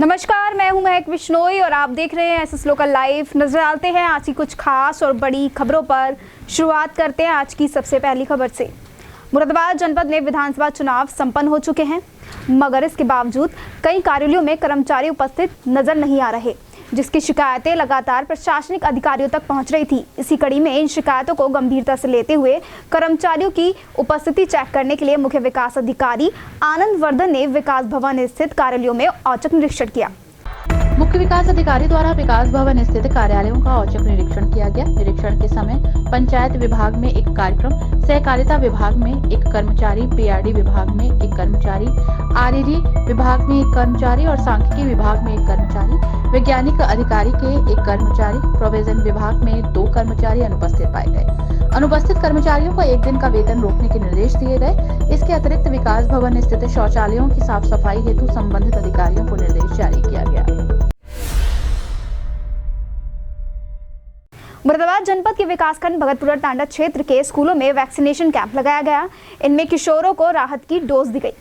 नमस्कार, मैं हूं महक बिश्नोई और आप देख रहे हैं एसएस लोकल लाइव। नजर डालते हैं आज की कुछ खास और बड़ी खबरों पर। शुरुआत करते हैं आज की सबसे पहली खबर से। मुरादाबाद जनपद में विधानसभा चुनाव संपन्न हो चुके हैं, मगर इसके बावजूद कई कार्यालयों में कर्मचारी उपस्थित नजर नहीं आ रहे, जिसकी शिकायतें लगातार प्रशासनिक अधिकारियों तक पहुंच रही थी। इसी कड़ी में इन शिकायतों को गंभीरता से लेते हुए कर्मचारियों की उपस्थिति चेक करने के लिए मुख्य विकास अधिकारी आनंद वर्धन ने विकास भवन स्थित कार्यालयों में औचक निरीक्षण किया। मुख्य विकास अधिकारी द्वारा विकास भवन स्थित कार्यालयों का औचक निरीक्षण किया गया। निरीक्षण के समय पंचायत विभाग में एक कार्यक्रम, सहकारिता विभाग में एक कर्मचारी, पीआरडी विभाग में एक कर्मचारी, आरईडी विभाग में एक कर्मचारी और सांख्यिकी विभाग में एक कर्मचारी, वैज्ञानिक अधिकारी के एक कर्मचारी, प्रोविजन विभाग में 2 कर्मचारी अनुपस्थित पाए गए। अनुपस्थित कर्मचारियों को 1 दिन का वेतन रोकने के निर्देश दिए गए। इसके अतिरिक्त विकास भवन स्थित शौचालयों की साफ सफाई हेतु संबंधित अधिकारियों को निर्देश जारी किया गया। मुरादाबाद जनपद के विकासखंड भगतपुरा टांडा क्षेत्र के स्कूलों में वैक्सीनेशन कैंप लगाया गया। इनमें किशोरों को राहत की डोज दी गई।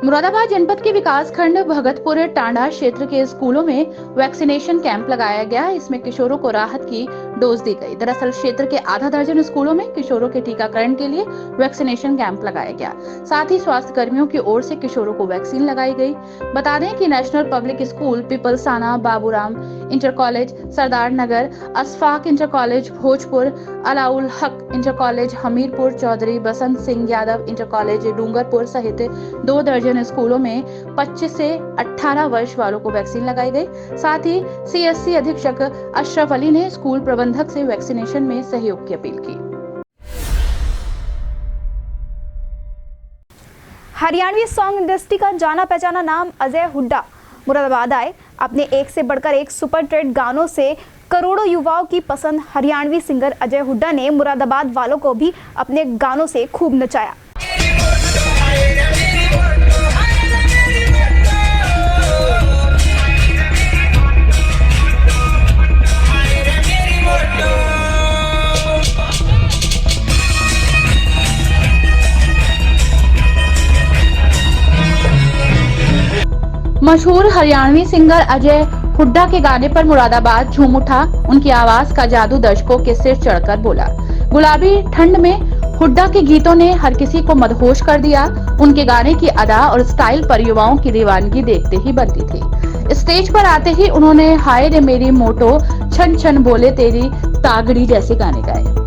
मुरादाबाद जनपद के विकासखंड भगतपुर टांडा क्षेत्र के स्कूलों में वैक्सीनेशन कैंप लगाया गया। इसमें किशोरों को राहत की डोज दी गई। दरअसल क्षेत्र के आधा दर्जन स्कूलों में किशोरों के टीकाकरण के लिए वैक्सीनेशन कैंप लगाया गया। साथ ही स्वास्थ्य कर्मियों की ओर से किशोरों को वैक्सीन लगाई गई। बता दें कि national public school Pipalsana, Baburam inter college Sardar Nagar, Ashfaq inter college Bhojpur, Alaul Haq inter college Hamirpur, Chaudhary Basant Singh Yadav inter college Dungarpur सहित 2 दर्जन स्कूलों में 25 से 18 वर्ष वालों को वैक्सीन लगाई गई। साथ ही सीएससी अधीक्षक अशरफ अली ने स्कूल प्रबंधक से वैक्सीनेशन में सहयोग की अपील की। हरियाणवी सॉन्ग इंडस्ट्री का जाना पहचाना नाम अजय हुड्डा मुरादाबाद आए। अपने एक से बढ़कर एक सुपर ट्रेड गानों से करोड़ों युवाओं की पसंद हरियाणवी सिंगर अजय हुड्डा ने मुरादाबाद वालों को भी अपने गानों से खूब नचाया। मशहूर हरियाणवी सिंगर अजय हुड्डा के गाने पर मुरादाबाद झूम उठा। उनकी आवाज का जादू दर्शकों के सिर चढ़कर बोला। गुलाबी ठंड में हुड्डा के गीतों ने हर किसी को मदहोश कर दिया। उनके गाने की अदा और स्टाइल पर युवाओं की दीवानगी देखते ही बनती थी। स्टेज पर आते ही उन्होंने हाय रे मेरी मोटो, छन छन बोले तेरी तागड़ी जैसे गाने गाए।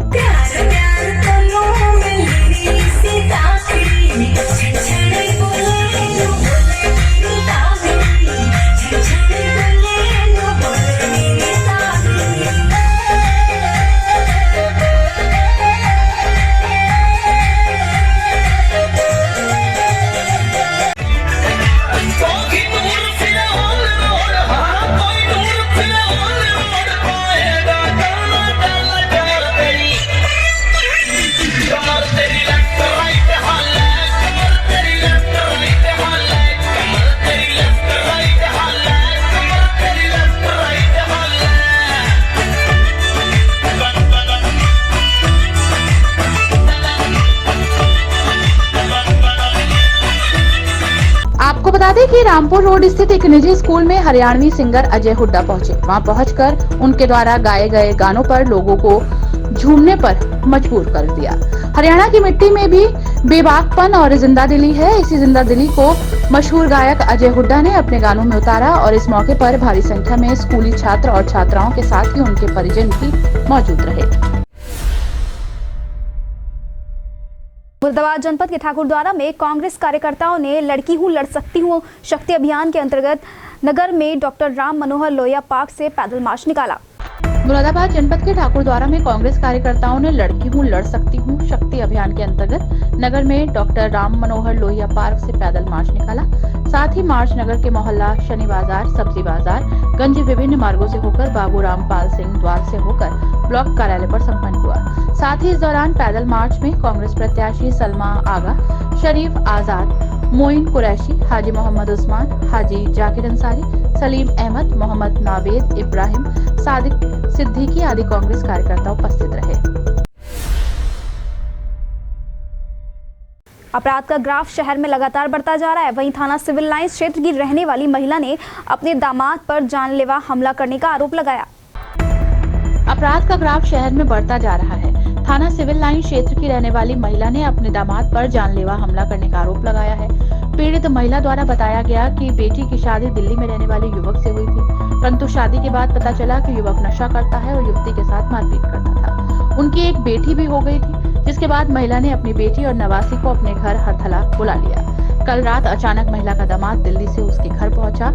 आपको बता दें कि रामपुर रोड स्थित एक निजी स्कूल में हरियाणवी सिंगर अजय हुड्डा पहुंचे। वहां पहुंचकर उनके द्वारा गाए गए गानों पर लोगों को झूमने पर मजबूर कर दिया। हरियाणा की मिट्टी में भी बेबाकपन और जिंदादिली है। इसी जिंदादिली को मशहूर गायक अजय हुड्डा ने अपने गानों में उतारा और इस मौके पर भारी संख्या में स्कूली छात्र और छात्राओं के साथ ही उनके परिजन भी मौजूद रहे। मुरादाबाद जनपद के ठाकुरद्वारा में कांग्रेस कार्यकर्ताओं ने लड़की हूँ लड़ सकती हूँ शक्ति अभियान के अंतर्गत नगर में डॉक्टर राम मनोहर लोहिया पार्क से पैदल मार्च निकाला। मुरादाबाद जनपद के ठाकुरद्वारा में कांग्रेस कार्यकर्ताओं ने लड़की हूँ लड़ सकती हूँ शक्ति अभियान के अंतर्गत नगर में डॉक्टर राम मनोहर लोहिया पार्क से पैदल मार्च निकाला। साथ ही मार्च नगर के मोहल्ला शनि बाजार, सब्जी बाजार, गंज विभिन्न मार्गों से होकर बाबूराम पाल सिंह द्वार से होकर ब्लॉक कार्यालय पर संपन्न हुआ। साथ ही इस दौरान पैदल मार्च में कांग्रेस प्रत्याशी सलमा आगा, शरीफ आजाद, मोइन कुरैशी, हाजी मोहम्मद उस्मान, हाजी जाकिर अंसारी, सलीम अहमद, मोहम्मद नावेद, इब्राहिम, सादिक सिद्दीकी आदि कांग्रेस कार्यकर्ता उपस्थित रहे। अपराध का ग्राफ शहर में लगातार बढ़ता जा रहा है। वहीं थाना सिविल लाइंस क्षेत्र की रहने वाली महिला ने अपने दामाद पर जानलेवा हमला करने का आरोप लगाया। अपराध का ग्राफ शहर में बढ़ता जा रहा है। थाना सिविल लाइन क्षेत्र की रहने वाली महिला ने अपने दामाद पर जानलेवा हमला करने का आरोप लगाया है। पीड़ित महिला द्वारा बताया गया कि बेटी की शादी दिल्ली में रहने वाले युवक से हुई थी, परंतु शादी के बाद पता चला कि युवक नशा करता है और युवती के साथ मारपीट करता था। उनकी एक बेटी भी हो गई थी, जिसके बाद महिला ने अपनी बेटी और नवासी को अपने घर हरथला बुला लिया। कल रात अचानक महिला का दामाद दिल्ली से उसके घर पहुंचा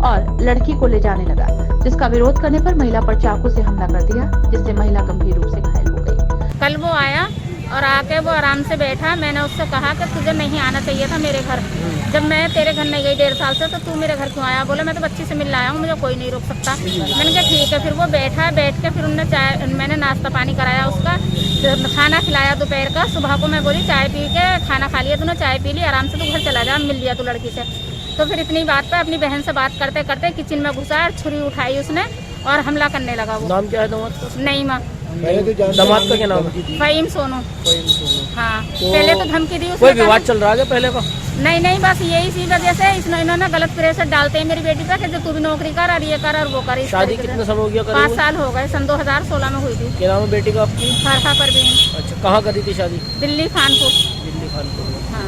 और लड़की को ले जाने लगा, जिसका विरोध करने पर महिला पर चाकू से हमला कर दिया, जिससे महिला गंभीर रूप से घायल हो गई। कल वो आया और आके वो आराम से बैठा। मैंने उससे कहा कि तुझे नहीं आना चाहिए था मेरे घर। जब मैं तेरे घर नहीं गई 1.5 साल से, तो तू मेरे घर क्यों आया? बोला मैं तो बच्ची से मिलने आया हूँ, मुझे कोई नहीं रोक सकता। मैंने कहा ठीक है। फिर वो बैठा, बैठ के फिर उन्होंने मैंने नाश्ता पानी कराया, उसका खाना खिलाया दोपहर का। सुबह को मैं बोली चाय पी के खाना खा लिया तूने, चाय पी ली, आराम से तू घर चला जा, मिल लिया तू लड़की से। तो फिर इतनी बात पे अपनी बहन से बात करते करते किचन में घुसा, छुरी उठाई उसने और हमला करने लगा। वो नाम क्या है दामाद का? नईमा। दामाद का क्या नाम है? फ़हीम सोनू। हाँ, पहले तो धमकी दी उसने। कोई विवाद चल रहा है पहले का? नहीं, बस यही इसी वजह से इन्होंने गलत प्रेशर डालते हैं मेरी बेटी पे कि जो तू भी नौकरी कर और ये कर और वो कर। शादी कितने समय हो गया? 5 साल हो गए, सन 2016 में हुई थी। क्या नाम है बेटी का आपकी? फरहा परवीन। अच्छा, कहाँ करी थी शादी? दिल्ली खानपुर। दिल्ली खानपुर में। हाँ।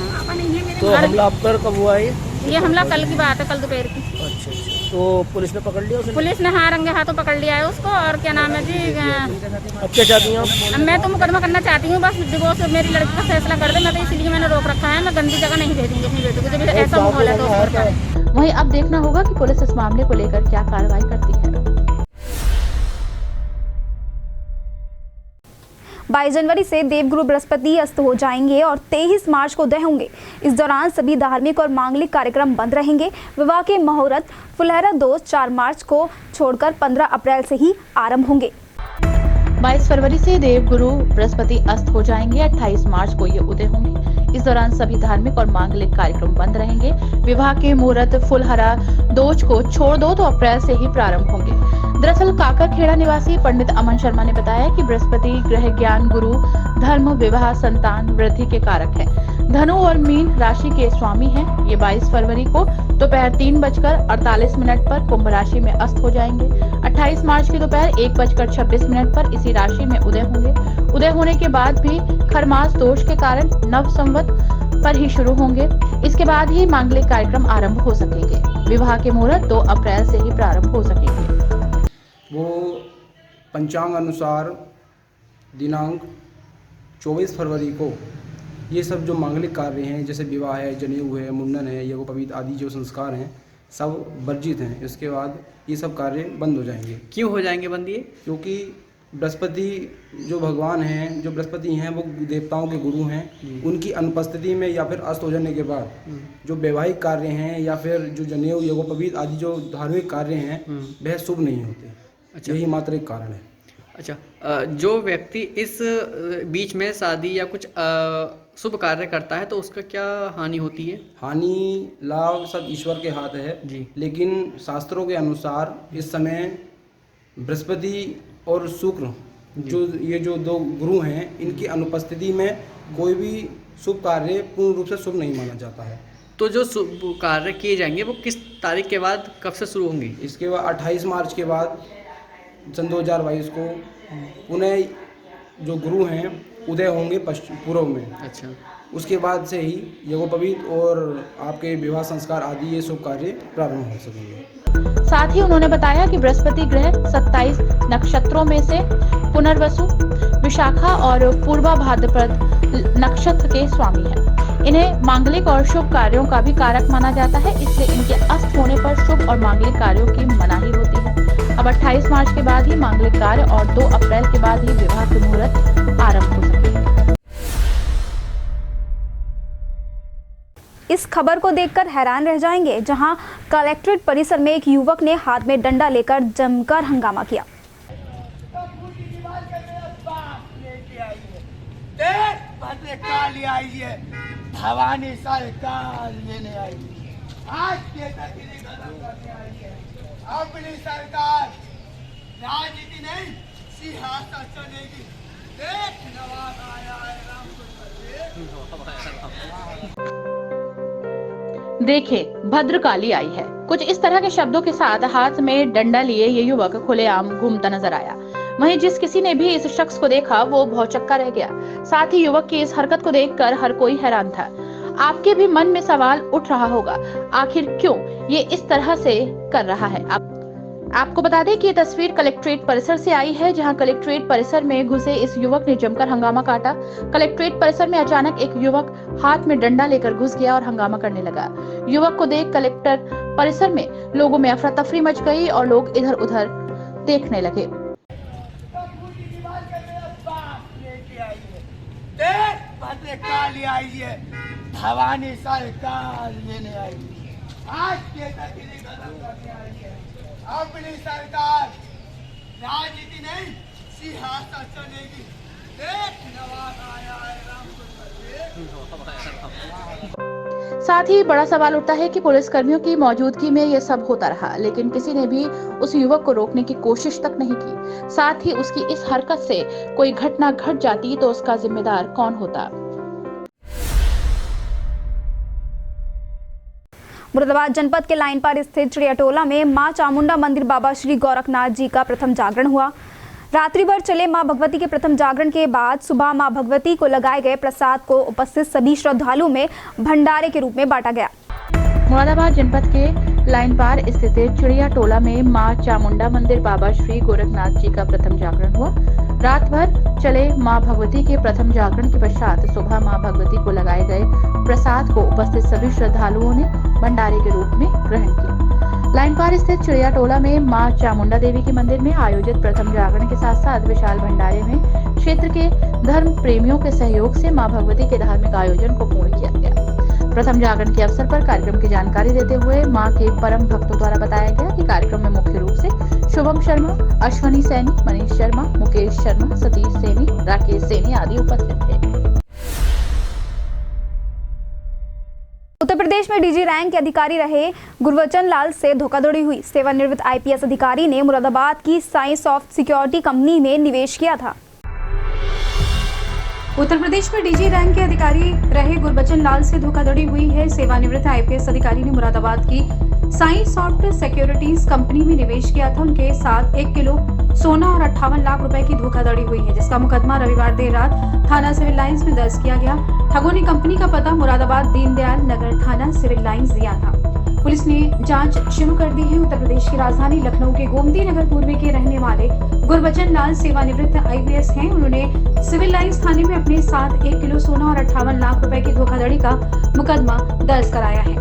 तो हमला आप पर कब हुआ है? ये हमला कल की बात है, कल दोपहर की। अच्छा, तो पुलिस ने पकड़ लिया उसे? पुलिस ने हाँ रंगे हाथों पकड़ लिया है उसको। और क्या नाम है जी, अब क्या चाहती हैं आप? मैं तो मुकदमा करना चाहती हूँ, बस डिवोर्स मेरी लड़की का फैसला कर दे। मैं तो इसीलिए मैंने रोक रखा है, मैं गंदी जगह नहीं भेजूंगी अपनी बेटी को, जब ऐसा माहौल है तो उस पर। वहीं अब देखना होगा कि पुलिस इस मामले को लेकर क्या कार्रवाई करती है। 22 जनवरी से देवगुरु बृहस्पति अस्त हो जाएंगे और 23 मार्च को उदय होंगे। इस दौरान सभी धार्मिक और मांगलिक कार्यक्रम बंद रहेंगे। विवाह के मुहूर्त फुलहरा दोष 4 मार्च को छोड़कर 15 अप्रैल से ही आरंभ होंगे। 22 फरवरी से देवगुरु बृहस्पति अस्त हो जाएंगे। 28 मार्च को ये उदय होंगे। इस दौरान सभी धार्मिक और मांगलिक कार्यक्रम बंद रहेंगे। विवाह के मुहूर्त फुलहरा दोष को छोड़ दो तो अप्रैल से ही प्रारंभ होंगे। दरअसल काकरखेड़ा निवासी पंडित अमन शर्मा ने बताया कि बृहस्पति ग्रह ज्ञान, गुरु, धर्म, विवाह, संतान वृद्धि के कारक है। धनु और मीन राशि के स्वामी हैं। ये 22 फरवरी को दोपहर 3:48 पर कुंभ राशि में अस्त हो जाएंगे। 28 मार्च की दोपहर 1:26 पर इसी राशि में उदय होंगे। उदय होने के बाद भी खरमास दोष के कारण नव संवत पर ही शुरू होंगे। इसके बाद ही मांगलिक कार्यक्रम आरंभ हो सकेंगे। विवाह के मुहूर्त 2 अप्रैल से ही प्रारंभ हो सकेंगे। वो पंचांग अनुसार दिनांक 24 फरवरी को ये सब जो मांगलिक कार्य हैं, जैसे विवाह है, जनेऊ है, मुंडन है, यज्ञोपवीत आदि जो संस्कार हैं, सब वर्जित हैं। इसके बाद ये सब कार्य बंद हो जाएंगे। क्यों हो जाएंगे बंद ये? क्योंकि बृहस्पति जो भगवान हैं, जो बृहस्पति हैं, वो देवताओं के गुरु हैं। उनकी अनुपस्थिति में या फिर अस्त हो जाने के बाद जो वैवाहिक कार्य हैं या फिर जो जनेऊ, यज्ञोपवीत आदि जो धार्मिक कार्य हैं, वह शुभ नहीं होते। अच्छा। यही मात्र एक कारण है। अच्छा, जो व्यक्ति इस बीच में शादी या कुछ शुभ कार्य करता है तो उसका क्या हानि होती है? हानि लाभ सब ईश्वर के हाथ है जी। लेकिन शास्त्रों के अनुसार इस समय बृहस्पति और शुक्र जो दो गुरु हैं, इनकी अनुपस्थिति में कोई भी शुभ कार्य पूर्ण रूप से शुभ नहीं माना जाता है। तो जो शुभ कार्य किए जाएंगे वो किस तारीख के बाद, कब से शुरू होंगे? इसके बाद 28 मार्च के बाद सन 2022 को पुनः जो गुरु हैं उदय होंगे पश्चिम पूर्व में। अच्छा। उसके बाद से ही यज्ञोपवीत और आपके विवाह संस्कार आदि ये शुभ कार्य प्रारंभ हो सकेंगे। साथ ही उन्होंने बताया कि बृहस्पति ग्रह 27 नक्षत्रों में से पुनर्वसु, विशाखा और पूर्वा भाद्रपद नक्षत्र के स्वामी हैं। इन्हें मांगलिक और शुभ कार्यों का भी कारक माना जाता है, इसलिए इनके अस्त होने पर शुभ और मांगलिक कार्यों की मनाही होती है। अब 28 मार्च के बाद ही मांगलिक कार्य और 2 अप्रैल के बाद ही विवाह के मुहूर्त आरंभ हो सकेंगे। इस खबर को देखकर हैरान रह जाएंगे, जहां कलेक्ट्रेट परिसर में एक युवक ने हाथ में डंडा लेकर जमकर हंगामा किया। भद्रकाली आई है, भवानी सरकार लेने आई है, आज के तक इन्हें खत्म करने आई है। अपनी सरकार राजनीति नहीं सिंहासन चलेगी। देख नवाज आया है देखें भद्रकाली आई है, कुछ इस तरह के शब्दों के साथ हाथ में डंडा लिए ये युवक खुलेआम घूमता नजर आया। वहीं जिस किसी ने भी इस शख्स को देखा वो भौचक्का रह गया। साथ ही युवक की इस हरकत को देखकर हर कोई हैरान था। आपके भी मन में सवाल उठ रहा होगा, आखिर क्यों ये इस तरह से कर रहा है। आपको बता दें कि ये तस्वीर कलेक्ट्रेट परिसर से आई है, जहां कलेक्ट्रेट परिसर में घुसे इस युवक ने जमकर हंगामा काटा। कलेक्ट्रेट परिसर में अचानक एक युवक हाथ में डंडा लेकर घुस गया और हंगामा करने लगा। युवक को देख कलेक्टर परिसर में लोगों में अफरा तफरी मच गई और लोग इधर उधर देखने लगे। भद्रकाली आई है, भवानी सरकार लेने आई है, आज के तक इन्हें खत्म करने आई है। अपनी सरकार राजनीति नहीं सिंहासन चलेगी। देख नवाज आया है साथ ही बड़ा सवाल उठता है कि पुलिस कर्मियों की मौजूदगी में ये सब होता रहा, लेकिन किसी ने भी उस युवक को रोकने की कोशिश तक नहीं की। साथ ही उसकी इस हरकत से कोई घटना घट जाती तो उसका जिम्मेदार कौन होता। मुरादाबाद जनपद के लाइन पार स्थित चिड़ियाटोला में मां चामुंडा मंदिर बाबा श्री गोरखनाथ जी का प्रथम जागरण हुआ। रात्रि भर चले मां भगवती के प्रथम जागरण के बाद सुबह मां भगवती को लगाए गए प्रसाद को उपस्थित सभी श्रद्धालुओं में भंडारे के रूप में बांटा गया। मुरादाबाद जनपद के लाइन पार स्थित चिड़ियाटोला में मां चामुंडा मंदिर बाबा श्री गोरखनाथ जी का प्रथम जागरण हुआ। रात भर चले मां भगवती के प्रथम जागरण के पश्चात सुबह मां भगवती को लगाए गए प्रसाद को उपस्थित सभी श्रद्धालुओं ने भंडारे के रूप में ग्रहण किया। लाइन पार स्थित चिड़ियाटोला में मां चामुंडा देवी के मंदिर में आयोजित प्रथम जागरण के साथ साथ विशाल भंडारे में क्षेत्र के धर्म प्रेमियों के सहयोग से मां भगवती के धार्मिक आयोजन को पूर्ण किया गया। प्रथम जागरण के अवसर पर कार्यक्रम की जानकारी देते हुए मां के परम भक्तों द्वारा बताया गया कि कार्यक्रम में मुख्य रूप से शुभम शर्मा, अश्वनी सैनी, मनीष शर्मा, मुकेश शर्मा, सतीश सैनी, राकेश सैनी आदि उपस्थित थे। उत्तर प्रदेश में डीजी रैंक के अधिकारी रहे गुरबचन लाल से धोखाधड़ी हुई। सेवानिवृत्त आईपीएस अधिकारी ने मुरादाबाद की साई सॉफ्ट सिक्योरिटी कंपनी में निवेश किया था। उत्तर प्रदेश में डीजी रैंक के अधिकारी रहे गुरबचन लाल से धोखाधड़ी हुई है। सेवानिवृत्त आईपीएस अधिकारी ने मुरादाबाद की साई सॉफ्ट सिक्योरिटीज कंपनी में निवेश किया था। उनके साथ 1 किलो सोना और 58 लाख रुपए की धोखाधड़ी हुई है, जिसका मुकदमा रविवार देर रात थाना सिविल लाइंस में दर्ज किया गया। ठगों ने कंपनी का पता मुरादाबाद दीनदयाल नगर थाना सिविल लाइंस दिया था। पुलिस ने जांच शुरू कर दी है। उत्तर प्रदेश की राजधानी लखनऊ के गोमती नगर पूर्व के रहने वाले गुरबचन लाल सेवानिवृत्त आईपीएस हैं। उन्होंने सिविल लाइंस थाने में अपने साथ 1 किलो सोना और 58 लाख रुपए की धोखाधड़ी का मुकदमा दर्ज कराया है।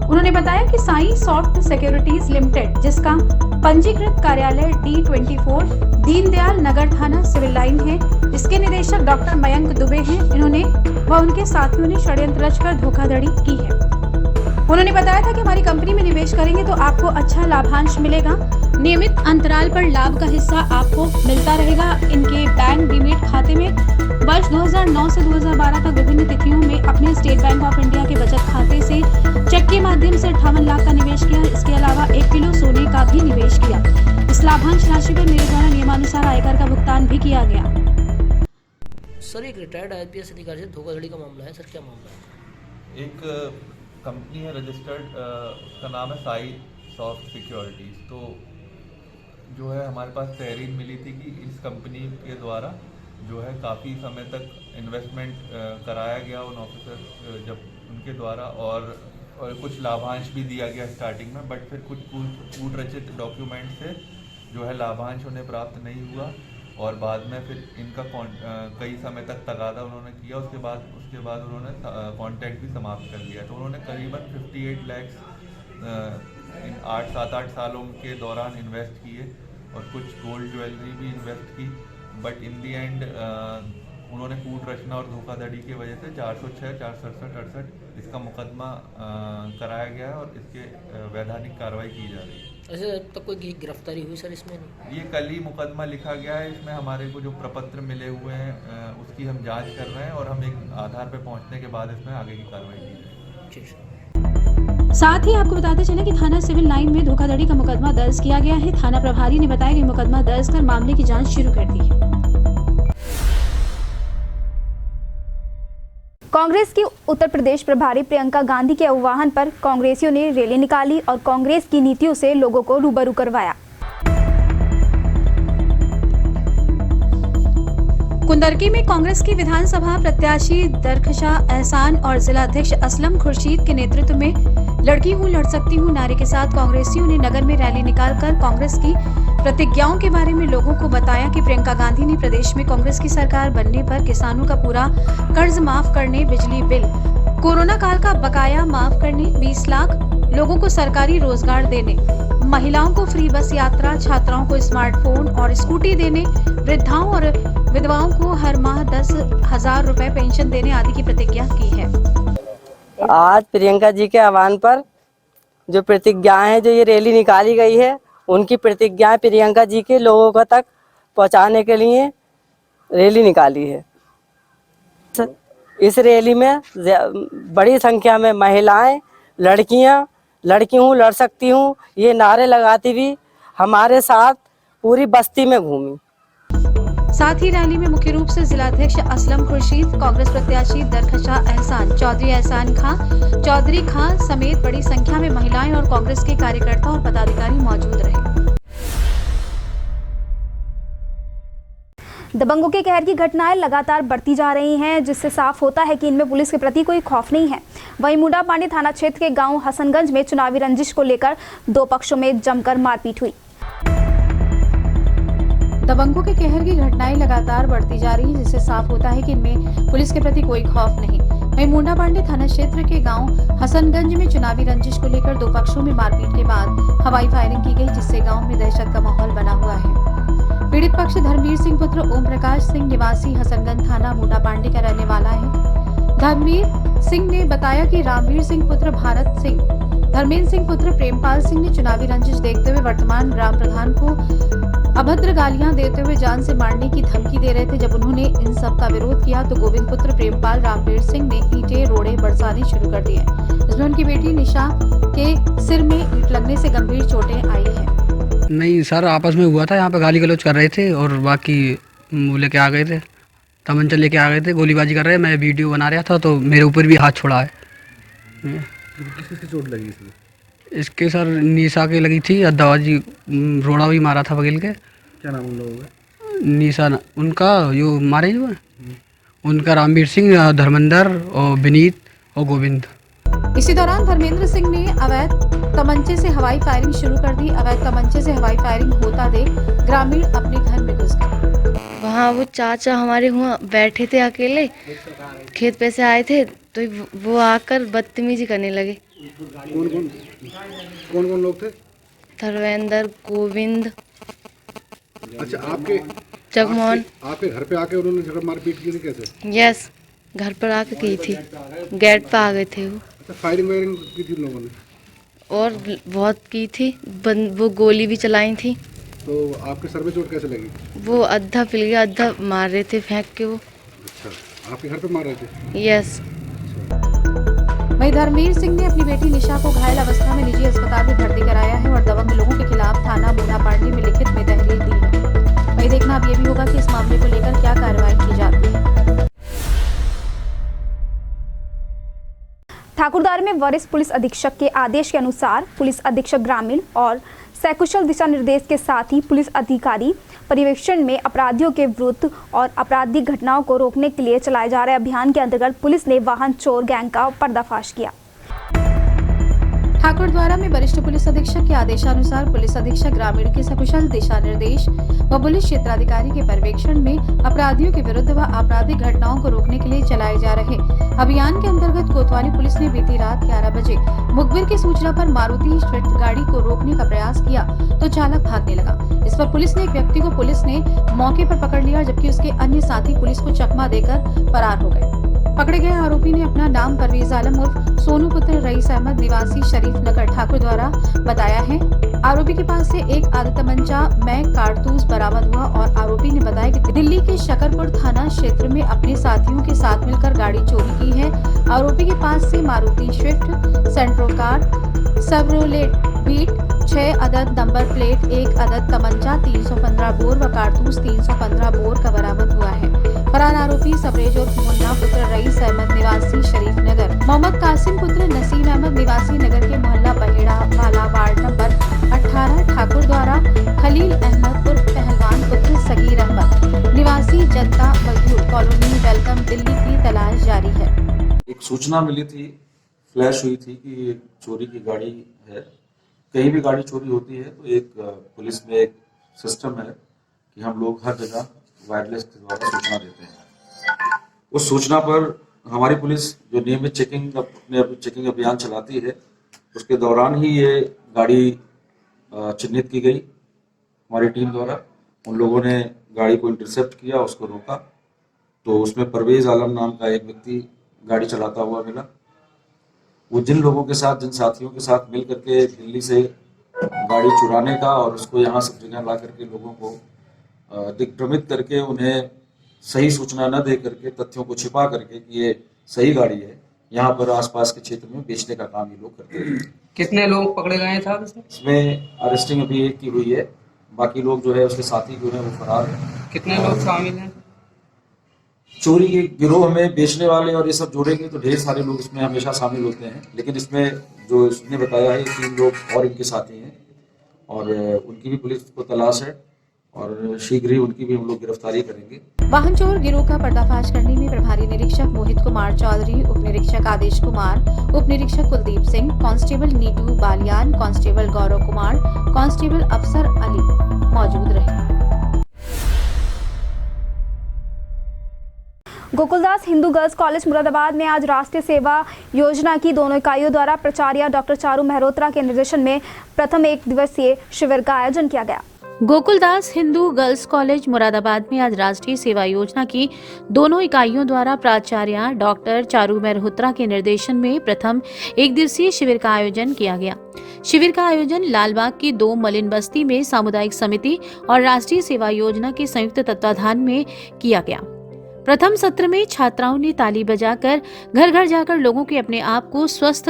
उन्होंने बताया कि साई सॉफ्ट सिक्योरिटीज लिमिटेड, जिसका पंजीकृत कार्यालय D24 दीनदयाल नगर थाना सिविल लाइन है, इसके निदेशक डॉक्टर मयंक दुबे हैं। इन्होंने व उनके साथियों ने षड्यंत्र रचकर धोखाधड़ी की है। उन्होंने बताया था कि हमारी कंपनी में निवेश करेंगे तो आपको अच्छा लाभांश मिलेगा। नियमित अंतराल पर लाभ का हिस्सा आपको मिलता रहेगा। इनके बैंक डीमेट खाते में वर्ष 2009 से 2012 तक विभिन्न तिथियों में अपने स्टेट बैंक ऑफ इंडिया के बचत खाते से चेक के माध्यम से 58 लाख का निवेश किया। इसके अलावा 1 किलो सोने का भी निवेश किया। इस लाभांश राशि पर मेरे द्वारा नियमानुसार आयकर का भुगतान भी किया गया। सर, एक रिटायर्ड आईपीएस अधिकारी से धोखाधड़ी का मामला है। सर, क्या मामला है? एक कंपनी है रजिस्टर्ड, का नाम है साई सॉफ्ट सिक्योरिटीज़। तो जो है हमारे पास तहरीर मिली थी कि इस कंपनी के द्वारा जो है काफ़ी समय तक इन्वेस्टमेंट कराया गया उन ऑफिसर जब उनके द्वारा, और कुछ लाभांश भी दिया गया स्टार्टिंग में, बट फिर कुछ कूट रचित डॉक्यूमेंट से जो है लाभांश उन्हें प्राप्त नहीं हुआ और बाद में फिर इनका कई समय तक तगादा उन्होंने किया। उसके बाद उन्होंने कॉन्ट्रैक्ट भी समाप्त कर लिया। तो उन्होंने करीबन 58 लाख इन 7-8 सालों के दौरान इन्वेस्ट किए और कुछ गोल्ड ज्वेलरी भी इन्वेस्ट की, बट इन दी एंड उन्होंने कूट रचना और धोखाधड़ी की वजह से 406, 467, 68 इसका मुकदमा कराया गया है और इसके वैधानिक कार्रवाई की जा रही है। ऐसे अब तक कोई गिरफ्तारी हुई सर इसमें? नहीं, ये कल ही मुकदमा लिखा गया है। इसमें हमारे को जो प्रपत्र मिले हुए हैं उसकी हम जांच कर रहे हैं और हम एक आधार पर पहुंचने के बाद इसमें आगे की कार्रवाई की जाएगी। ठीक है। साथ ही आपको बताते चले कि थाना सिविल 9 में धोखाधड़ी का मुकदमा दर्ज किया गया है। थाना प्रभारी ने बताया कि मुकदमा दर्ज कर मामले की जांच शुरू कर दी है। कांग्रेस की उत्तर प्रदेश प्रभारी प्रियंका गांधी के आह्वान पर कांग्रेसियों ने रैली निकाली और कांग्रेस की नीतियों से लोगों को रूबरू करवाया। कुंदरकी में कांग्रेस की विधानसभा प्रत्याशी दरखशा एहसान और जिला अध्यक्ष असलम खुर्शीद के नेतृत्व में लड़की हूँ लड़ सकती हूँ नारे के साथ कांग्रेसियों ने नगर में रैली निकालकर कांग्रेस की प्रतिज्ञाओं के बारे में लोगों को बताया कि प्रियंका गांधी ने प्रदेश में कांग्रेस की सरकार बनने पर किसानों का पूरा कर्ज माफ करने, बिजली बिल, कोरोना काल का बकाया माफ करने, 20 लाख लोगों को सरकारी रोजगार देने, महिलाओं को फ्री बस यात्रा, छात्राओं को स्मार्टफोन और स्कूटी देने, वृद्धाओं और विधवाओं को हर माह 10,000 रुपए पेंशन देने आदि की प्रतिज्ञा की है। आज प्रियंका जी के आह्वान पर जो प्रतिज्ञाएं हैं, जो ये रैली निकाली गई है, उनकी प्रतिज्ञाएं प्रियंका जी के लोगों को तक पहुंचाने के लिए रैली निकाली है। इस रैली में बड़ी संख्या में महिलाएं, लड़कियां, लड़की हूँ लड़ सकती हूँ ये नारे लगाती हुई हमारे साथ पूरी बस्ती में घूमी। साथ ही रैली में मुख्य रूप से जिलाध्यक्ष असलम खुर्शीद, कांग्रेस प्रत्याशी दरखशा एहसान, चौधरी एहसान खां, चौधरी खां समेत बड़ी संख्या में महिलाएं और कांग्रेस के कार्यकर्ता और पदाधिकारी मौजूद रहे। दबंगों के कहर की घटनाएं लगातार बढ़ती जा रही हैं, जिससे साफ होता है कि इनमें पुलिस के प्रति कोई खौफ नहीं है। वहीं मुंडा पांडे थाना क्षेत्र के गांव हसनगंज में चुनावी रंजिश को लेकर दो पक्षों में जमकर मारपीट हुई। दबंगों के कहर की घटनाएं लगातार बढ़ती जा रही है, जिससे साफ होता है कि इनमें पुलिस के प्रति कोई खौफ नहीं। वहीं मुंडा पांडे थाना क्षेत्र के गांव हसनगंज में चुनावी रंजिश को लेकर दो पक्षों में मारपीट के बाद हवाई फायरिंग की गई, जिससे गांव में दहशत का माहौल बना हुआ है। पीड़ित पक्ष धर्मवीर सिंह पुत्र ओम प्रकाश सिंह निवासी हसनगंज थाना मुंडा पांडे का रहने वाला है। धर्मवीर सिंह ने बताया कि रामवीर सिंह पुत्र भारत सिंह, धर्मेंद्र सिंह पुत्र प्रेमपाल सिंह ने चुनावी रंजिश देखते हुए वर्तमान ग्राम प्रधान को अभद्र गालियां देते हुए जान से मारने की धमकी दे रहे थे। जब उन्होंने इन सब का विरोध किया तो गोविंद पुत्र प्रेमपाल रामवीर सिंह ने ईंटें रोड़े बरसाने शुरू कर दिए। इसमें उनकी बेटी निशा के सिर में ईंट लगने से गंभीर चोटें आई है। नहीं सर, आपस में हुआ था, यहाँ पे गाली गलौज कर रहे थे और बाकी लेके आ गए थे, तमंचा लेके आ गए थे, गोलीबाजी कर रहे। मैं वीडियो बना रहा था तो मेरे ऊपर भी हाथ छोड़ा है। किसकी चोट लगी इसमें? इसके सर निशा के लगी थी, दवाजी रोड़ा भी मारा था बगल के। क्या नाम उन लोगों का? निशा उनका जो मारे हुए उनका रामवीर सिंह, धर्मेंद्र और विनीत और गोविंद। इसी दौरान धर्मेंद्र सिंह ने अवैध तमंचे से हवाई फायरिंग शुरू कर दी। अवैध तमंचे से हवाई फायरिंग होता देख ग्रामीण अपने घर में घुस गए। वहाँ वो चाचा हमारे हुआ बैठे थे अकेले, खेत पे से आए थे तो वो आकर बदतमीजी करने लगे। कौन कौन लोग थे? धर्मेंद्र, गोविंद। अच्छा, आपके जगमोहन। आपके घर पे आके उन्होंने झगड़ मारपीट की थी कैसे? यस, घर पर आके की थी, गेट पे आ गए थे वो। अच्छा, फायरिंग वायरिंग की थी लोगों ने? और बहुत की थी, वो गोली भी चलाई थी। तो आपके सर में चोट कैसे लगी? वो अद्धा पिल गया, अद्धा मार रहे थे फेंक के वो। अच्छा, आपके घर पे मार रहे थे? यस। वहीं धर्मवीर सिंह ने अपनी बेटी निशा को घायल अवस्था में निजी अस्पताल में भर्ती कराया है और दबंग लोगों के खिलाफ थाना मुंडा पांडे में लिखित में तहरीर दी है। वहीं देखना अब ये भी होगा कि इस मामले को लेकर क्या कार्रवाई की जाती है। ठाकुरद्वार में वरिष्ठ पुलिस अधीक्षक के आदेश के अनुसार पुलिस अधीक्षक ग्रामीण और सकुशल दिशा निर्देश के साथ ही पुलिस अधिकारी पर्यवेक्षण में अपराधियों के विरुद्ध और आपराधिक घटनाओं को रोकने के लिए चलाए जा रहे अभियान के अंतर्गत पुलिस ने वाहन चोर गैंग का पर्दाफाश किया। ठाकुरद्वारा में वरिष्ठ पुलिस अधीक्षक के आदेशानुसार पुलिस अधीक्षक ग्रामीण के सकुशल दिशा निर्देश व पुलिस क्षेत्राधिकारी के पर्यवेक्षण में अपराधियों के विरुद्ध व आपराधिक घटनाओं को रोकने के लिए चलाए जा रहे अभियान के अंतर्गत कोतवाली पुलिस ने बीती रात 11 बजे मुखबिर की सूचना पर मारुति स्विफ्ट गाड़ी को रोकने का प्रयास किया। तो चालक भागने लगा। इस पर पुलिस ने एक व्यक्ति को मौके पर पकड़ लिया, जबकि उसके अन्य साथी पुलिस को चकमा देकर फरार हो गए। पकड़े गए आरोपी ने अपना नाम परवेज आलम उर्फ सोनू पुत्र रईस अहमद निवासी शरीफ नगर ठाकुर द्वारा बताया है। आरोपी के पास से एक आधा तमंचा मैग कारतूस बरामद हुआ और आरोपी ने बताया कि दिल्ली के शकरपुर थाना क्षेत्र में अपने साथियों के साथ मिलकर गाड़ी चोरी की है। आरोपी के पास से Maruti Swift, Santro car, Chevrolet Beat, 6 अदद नंबर प्लेट, 1 अदद तमंचा, 315 बोर व कारतूस 315 बोर का बरामद हुआ है। फरार आरोपी सबरेज और मुन्ना पुत्र रईस अहमद निवासी शरीफ नगर, मोहम्मद कासिम पुत्र नसीम अहमद निवासी नगर के मोहल्ला बहेड़ा वाला वार्ड नंबर 18 ठाकुर द्वारा खलील अहमद उर्फ पहलवान पुत्र सगीर अहमद निवासी जनता मजदूर कॉलोनी वेलकम दिल्ली की तलाश जारी है। एक सूचना मिली थी, फ्लैश हुई थी कि एक चोरी की गाड़ी है। कहीं भी गाड़ी चोरी होती है तो एक पुलिस में एक सिस्टम है कि हम लोग हर जगह वायरलेस के द्वारा सूचना देते हैं। उस सूचना पर हमारी पुलिस जो नियमित चेकिंग अभियान चलाती है, उसके दौरान ही ये गाड़ी चिन्हित की गई हमारी टीम द्वारा। उन लोगों ने गाड़ी को इंटरसेप्ट किया, उसको रोका, तो उसमें परवेज आलम नाम का एक व्यक्ति गाड़ी चलाता हुआ मिला। वो जिन लोगों के साथ, जिन साथियों के साथ मिल करके दिल्ली से गाड़ी चुराने का और उसको यहाँ सब जगह ला करके लोगों को दिग्भ्रमित करके उन्हें सही सूचना न दे करके, तथ्यों को छिपा करके कि ये सही गाड़ी है, यहाँ पर आसपास के क्षेत्र में बेचने का काम ये लोग करते हैं। कितने लोग पकड़े गए हैं साहब? इसमें अरेस्टिंग अभी एक की हुई है, बाकी लोग जो है उसके साथी जो है वो फरार है। कितने लोग शामिल हैं? चोरी के गिरोह में बेचने वाले और ये सब जोड़ेंगे तो ढेर सारे लोग इसमें हमेशा शामिल होते हैं, लेकिन इसमें जो इसने बताया है 3 लोग और इनके साथी हैं और उनकी भी पुलिस को तलाश है और शीघ्र ही उनकी भी हम लोग गिरफ्तारी करेंगे। वाहन चोर गिरोह का पर्दाफाश करने में प्रभारी निरीक्षक मोहित कुमार चौधरी, उप निरीक्षक आदेश कुमार, उप निरीक्षक Kuldeep Singh, constable Neetu Balyan, constable Gaurav Kumar, constable अफसर अली मौजूद रहे। गोकुलदास हिंदू गर्ल्स कॉलेज मुरादाबाद में आज राष्ट्रीय सेवा योजना की दोनों इकाइयों द्वारा प्राचार्य डॉक्टर चारू मेहरोत्रा के निर्देशन में प्रथम 1 दिवसीय शिविर का आयोजन किया गया। गोकुलदास हिंदू गर्ल्स कॉलेज मुरादाबाद में आज राष्ट्रीय सेवा योजना की दोनों इकाइयों द्वारा प्राचार्य डॉक्टर चारू मेहरोत्रा के निर्देशन में प्रथम 1 दिवसीय शिविर का आयोजन किया गया। शिविर का आयोजन लालबाग की 2 मलिन बस्ती में सामुदायिक समिति और राष्ट्रीय सेवा योजना के संयुक्त तत्वाधान में किया गया। प्रथम सत्र में छात्राओं ने ताली बजाकर घर घर जाकर लोगों के अपने आप को स्वस्थ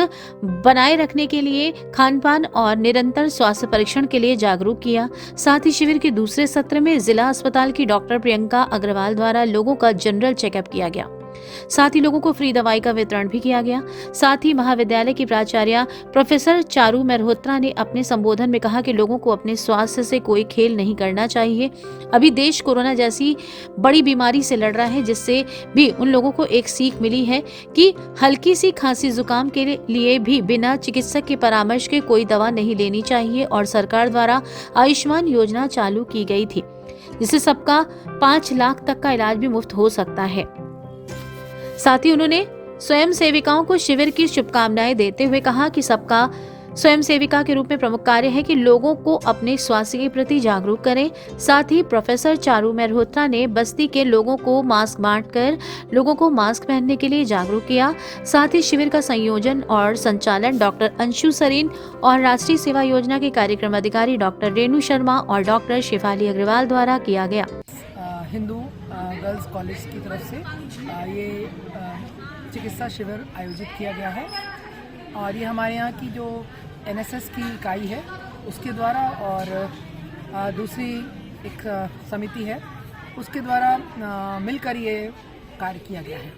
बनाए रखने के लिए खान पान और निरंतर स्वास्थ्य परीक्षण के लिए जागरूक किया। साथ ही शिविर के दूसरे सत्र में जिला अस्पताल की डॉक्टर प्रियंका अग्रवाल द्वारा लोगों का जनरल चेकअप किया गया। साथ ही लोगों को फ्री दवाई का वितरण भी किया गया। साथ ही महाविद्यालय की प्राचार्य प्रोफेसर चारू मेहरोत्रा ने अपने संबोधन में कहा कि लोगों को अपने स्वास्थ्य से कोई खेल नहीं करना चाहिए। अभी देश कोरोना जैसी बड़ी बीमारी से लड़ रहा है, जिससे भी उन लोगों को एक सीख मिली है कि हल्की सी खांसी जुकाम के लिए भी बिना चिकित्सक के परामर्श के कोई दवा नहीं लेनी चाहिए और सरकार द्वारा आयुष्मान योजना चालू की गई थी, जिससे सबका 5 लाख तक का इलाज भी मुफ्त हो सकता है। साथ ही उन्होंने स्वयं सेविकाओं को शिविर की शुभकामनाएं देते हुए कहा कि सबका स्वयं सेविका के रूप में प्रमुख कार्य है कि लोगों को अपने स्वास्थ्य के प्रति जागरूक करें। साथ ही प्रोफेसर चारू मेहरोत्रा ने बस्ती के लोगों को मास्क बांटकर लोगों को मास्क पहनने के लिए जागरूक किया। साथ ही शिविर का संयोजन और संचालन डॉक्टर अंशु सरीन और राष्ट्रीय सेवा योजना के कार्यक्रम अधिकारी डॉक्टर रेणु शर्मा और डॉक्टर शिफाली अग्रवाल द्वारा किया गया। हिंदू गर्ल्स कॉलेज की तरफ से ये चिकित्सा शिविर आयोजित किया गया है और ये हमारे यहाँ की जो एनएसएस की इकाई है उसके द्वारा और दूसरी एक समिति है उसके द्वारा मिलकर ये कार्य किया गया है।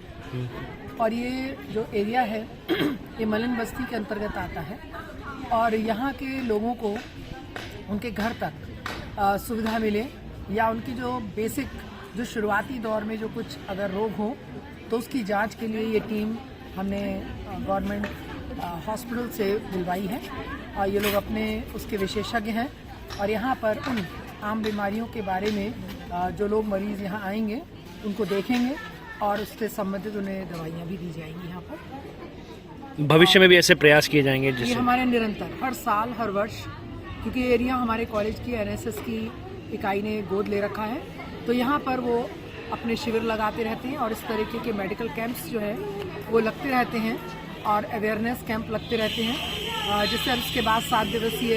और ये जो एरिया है ये मलिन बस्ती के अंतर्गत आता है और यहाँ के लोगों को उनके घर तक सुविधा मिले या उनकी जो बेसिक जो शुरुआती दौर में जो कुछ अगर रोग हो तो उसकी जांच के लिए ये टीम हमने गवर्नमेंट हॉस्पिटल से बुलवाई है और ये लोग अपने उसके विशेषज्ञ हैं और यहाँ पर उन आम बीमारियों के बारे में जो लोग मरीज़ यहाँ आएंगे उनको देखेंगे और उससे संबंधित उन्हें दवाइयाँ भी दी जाएंगी। यहाँ पर भविष्य में भी ऐसे प्रयास किए जाएंगे ये हमारे निरंतर हर साल हर वर्ष क्योंकि ये एरिया हमारे कॉलेज की एनएसएस की इकाई ने गोद ले रखा है। तो यहाँ पर वो अपने शिविर लगाते रहते हैं और इस तरीके के मेडिकल कैंप्स जो है वो लगते रहते हैं और अवेयरनेस कैंप लगते रहते हैं। जिससे इसके बाद 7 दिवसीय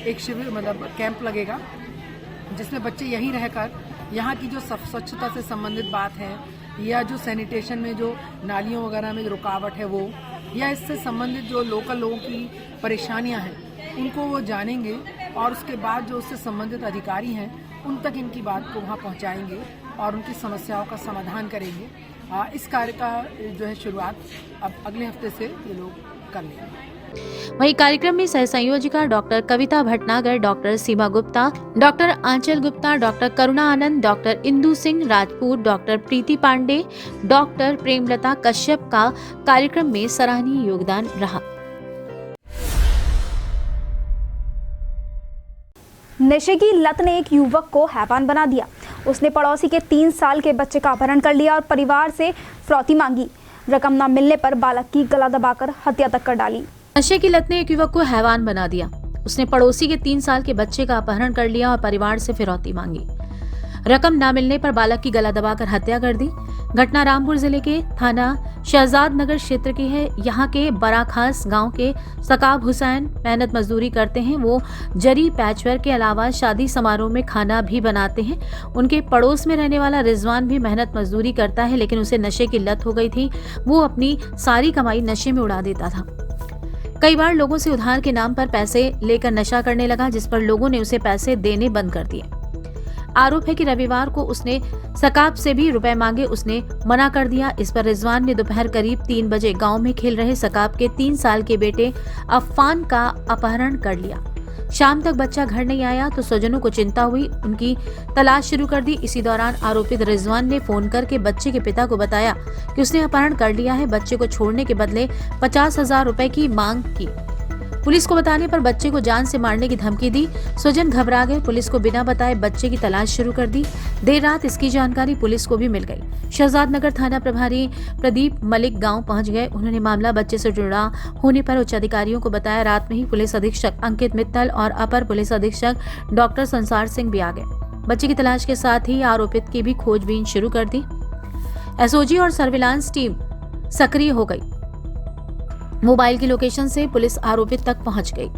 एक शिविर मतलब कैंप लगेगा, जिसमें बच्चे यहीं रहकर यहाँ की जो स्वच्छता से संबंधित बात है या जो सैनिटेशन में जो नालियों वगैरह में जो रुकावट है वो, या इससे संबंधित जो लोकल लोगों की परेशानियाँ हैं उनको वो जानेंगे और उसके बाद जो उससे संबंधित अधिकारी हैं उन तक इनकी बात को वहाँ पहुँचाएंगे और उनकी समस्याओं का समाधान करेंगे। इस कार्य का जो है शुरुआत अब अगले हफ्ते से ये लोग कर लेंगे। वहीं कार्यक्रम में सह संयोजिका डॉक्टर कविता भटनागर, डॉक्टर सीमा गुप्ता, डॉक्टर आंचल गुप्ता, डॉक्टर करुणा आनंद, डॉक्टर इंदु सिंह राजपूत, डॉक्टर प्रीति पांडे, डॉक्टर प्रेमलता कश्यप का कार्यक्रम में सराहनीय योगदान रहा। नशे की लत ने एक युवक को हैवान बना दिया। उसने पड़ोसी के 3 साल के बच्चे का अपहरण कर लिया और परिवार से फिरौती मांगी। रकम न मिलने पर बालक की गला दबाकर हत्या तक कर डाली। नशे की लत ने एक युवक को हैवान बना दिया। उसने पड़ोसी के 3 साल के बच्चे का अपहरण कर लिया और परिवार से फिरौती मांगी। रकम न मिलने पर बालक की गला दबाकर हत्या कर दी। घटना रामपुर जिले के थाना शहजाद नगर क्षेत्र की है। यहाँ के बराखास गांव के सकाब हुसैन मेहनत मजदूरी करते हैं। वो जरी पैचवर्क के अलावा शादी समारोह में खाना भी बनाते हैं। उनके पड़ोस में रहने वाला रिजवान भी मेहनत मजदूरी करता है, लेकिन उसे नशे की लत हो गई थी। वो अपनी सारी कमाई नशे में उड़ा देता था। कई बार लोगों से उधार के नाम पर पैसे लेकर नशा करने लगा, जिस पर लोगों ने उसे पैसे देने बंद कर दिए। आरोप है कि रविवार को उसने सकाब से भी रुपए मांगे, उसने मना कर दिया। इस पर रिजवान ने दोपहर करीब 3 बजे गांव में खेल रहे सकाब के 3 साल के बेटे अफान का अपहरण कर लिया। शाम तक बच्चा घर नहीं आया तो स्वजनों को चिंता हुई, उनकी तलाश शुरू कर दी। इसी दौरान आरोपित रिजवान ने फोन करके बच्चे के पिता को बताया कि उसने अपहरण कर लिया है। बच्चे को छोड़ने के बदले 50,000 रुपए की मांग की। पुलिस को बताने पर बच्चे को जान से मारने की धमकी दी। स्वजन घबरा गए। पुलिस को बिना बताए बच्चे की तलाश शुरू कर दी। देर रात इसकी जानकारी पुलिस को भी मिल गई। शहजाद नगर थाना प्रभारी प्रदीप मलिक गांव पहुंच गए। उन्होंने मामला बच्चे से जुड़ा होने पर उच्च अधिकारियों को बताया। रात में ही पुलिस अधीक्षक अंकित मित्तल और अपर पुलिस अधीक्षक डॉक्टर संसार सिंह भी आ गए। बच्चे की तलाश के साथ ही आरोपित की भी खोजबीन शुरू कर दी। एसओजी और सर्विलांस टीम सक्रिय हो गई। मोबाइल की लोकेशन से पुलिस आरोपित तक पहुंच गई।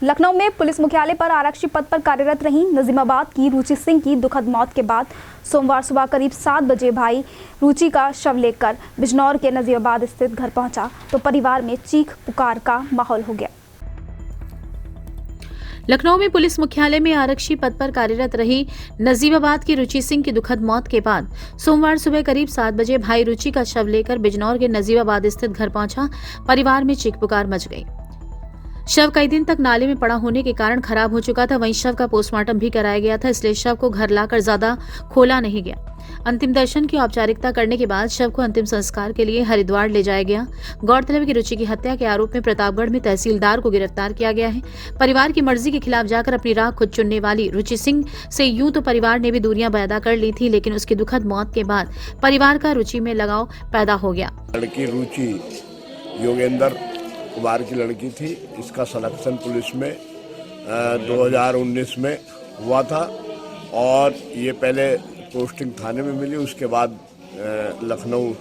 लखनऊ में पुलिस मुख्यालय पर आरक्षी पद पर कार्यरत रही नजीमाबाद की रुचि सिंह की दुखद मौत के बाद सोमवार सुबह करीब 7 बजे भाई रुचि का शव लेकर बिजनौर के नजीमाबाद स्थित घर पहुंचा तो परिवार में चीख पुकार का माहौल हो गया। लखनऊ में पुलिस मुख्यालय में आरक्षी पद पर कार्यरत रही नजीबाबाद की रुचि सिंह की दुखद मौत के बाद सोमवार सुबह करीब 7 बजे भाई रुचि का शव लेकर बिजनौर के नजीबाबाद स्थित घर पहुंचा। परिवार में चीख पुकार मच गई। शव कई दिन तक नाले में पड़ा होने के कारण खराब हो चुका था। वहीं शव का पोस्टमार्टम भी कराया गया था, इसलिए शव को घर लाकर ज्यादा खोला नहीं गया। अंतिम दर्शन की औपचारिकता करने के बाद शव को अंतिम संस्कार के लिए हरिद्वार ले जाया गया। गौरतलब है कि रुचि की हत्या के आरोप में प्रतापगढ़ में तहसीलदार को गिरफ्तार किया गया है। परिवार की मर्जी के खिलाफ जाकर अपनी राह खुद चुनने वाली रुचि सिंह से यूं तो परिवार ने भी दूरियां पैदा कर ली थी, लेकिन उसकी दुखद मौत के बाद परिवार का रुचि में लगाव पैदा हो गया। लड़की रुचि योगेंद्र कुमार की लड़की थी। इसका सिलेक्शन पुलिस में 2019 में हुआ था और ये पहले पोस्टिंग थाने में मिली। उसके बाद लखनऊ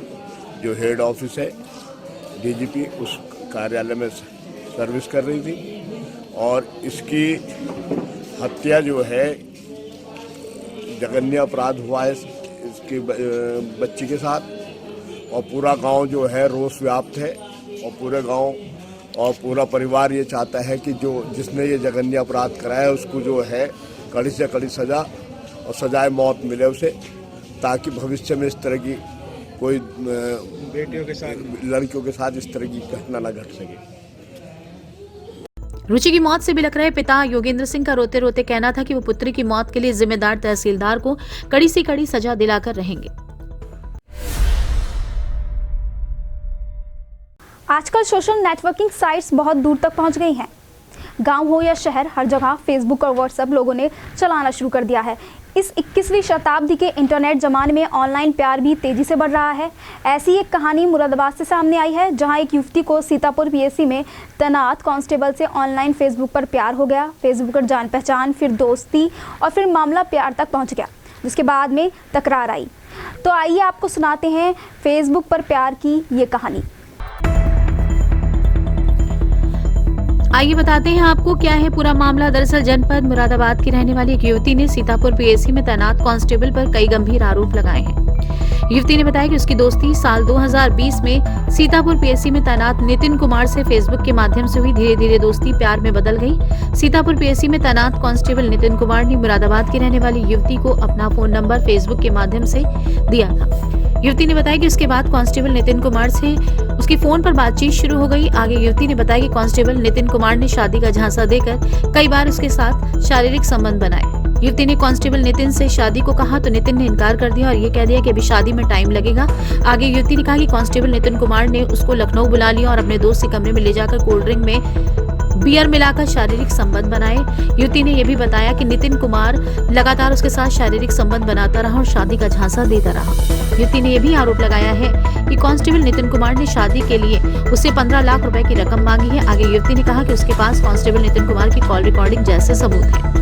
जो हेड ऑफिस है डीजीपी उस कार्यालय में सर्विस कर रही थी और इसकी हत्या जो है जघन्य अपराध हुआ है इसकी बच्ची के साथ और पूरा गांव जो है रोष व्याप्त है और पूरे गांव और पूरा परिवार ये चाहता है कि जो जिसने ये जघन्य अपराध कराया उसको जो है कड़ी से कड़ी सजा और सजाए मौत मिले उसे, ताकि भविष्य में इस तरह की कोई बेटियों के साथ लड़कियों के साथ इस तरह की घटना न घट सके। रुचि की मौत से बिलख रहे पिता योगेंद्र सिंह का रोते रोते कहना था कि वो पुत्री की मौत के लिए जिम्मेदार तहसीलदार को कड़ी से कड़ी सजा दिलाकर रहेंगे। आजकल सोशल नेटवर्किंग साइट्स बहुत दूर तक पहुंच गई हैं। गांव हो या शहर, हर जगह फेसबुक और व्हाट्सएप लोगों ने चलाना शुरू कर दिया है। इस 21वीं शताब्दी के इंटरनेट जमाने में ऑनलाइन प्यार भी तेजी से बढ़ रहा है। ऐसी एक कहानी मुरादाबाद से सामने आई है, जहां एक युवती को सीतापुर पीएससी में तैनात कांस्टेबल से ऑनलाइन फेसबुक पर प्यार हो गया। फेसबुक पर जान पहचान, फिर दोस्ती और फिर मामला प्यार तक पहुंच गया, जिसके बाद में तकरार आई। तो आइए आपको सुनाते हैं फेसबुक पर प्यार की ये कहानी। आइए बताते हैं आपको क्या है पूरा मामला। दरअसल जनपद मुरादाबाद की रहने वाली एक युवती ने सीतापुर पीएससी में तैनात कांस्टेबल पर कई गंभीर आरोप लगाए हैं। युवती ने बताया कि उसकी दोस्ती साल 2020 में सीतापुर पीएससी में तैनात नितिन कुमार से फेसबुक के माध्यम से हुई। धीरे धीरे दोस्ती प्यार में बदल गई। सीतापुर पीएससी में तैनात कांस्टेबल नितिन कुमार ने मुरादाबाद की रहने वाली युवती को अपना फोन नंबर फेसबुक के माध्यम से दिया था। युवती ने बताया कि उसके बाद कांस्टेबल नितिन कुमार से उसकी फोन पर बातचीत शुरू हो गई। आगे युवती ने बताया कि कांस्टेबल नितिन कुमार ने शादी का झांसा देकर कई बार उसके साथ शारीरिक संबंध बनाए। युवती ने कांस्टेबल नितिन से शादी को कहा तो नितिन ने इनकार कर दिया और ये कह दिया कि अभी शादी में टाइम लगेगा। आगे युवती ने कहा कि कांस्टेबल नितिन कुमार ने उसको लखनऊ बुला लिया और अपने दोस्त के कमरे में ले जाकर कोल्ड ड्रिंक में बियर मिलाकर शारीरिक संबंध बनाए। युवती ने यह भी बताया कि नितिन कुमार लगातार उसके साथ शारीरिक संबंध बनाता रहा और शादी का झांसा देता रहा। युवती ने यह भी आरोप लगाया है कि कांस्टेबल नितिन कुमार ने शादी के लिए उससे 15 लाख रुपए की रकम मांगी है। आगे युवती ने कहा कि उसके पास कांस्टेबल नितिन कुमार की कॉल रिकॉर्डिंग जैसे सबूत है।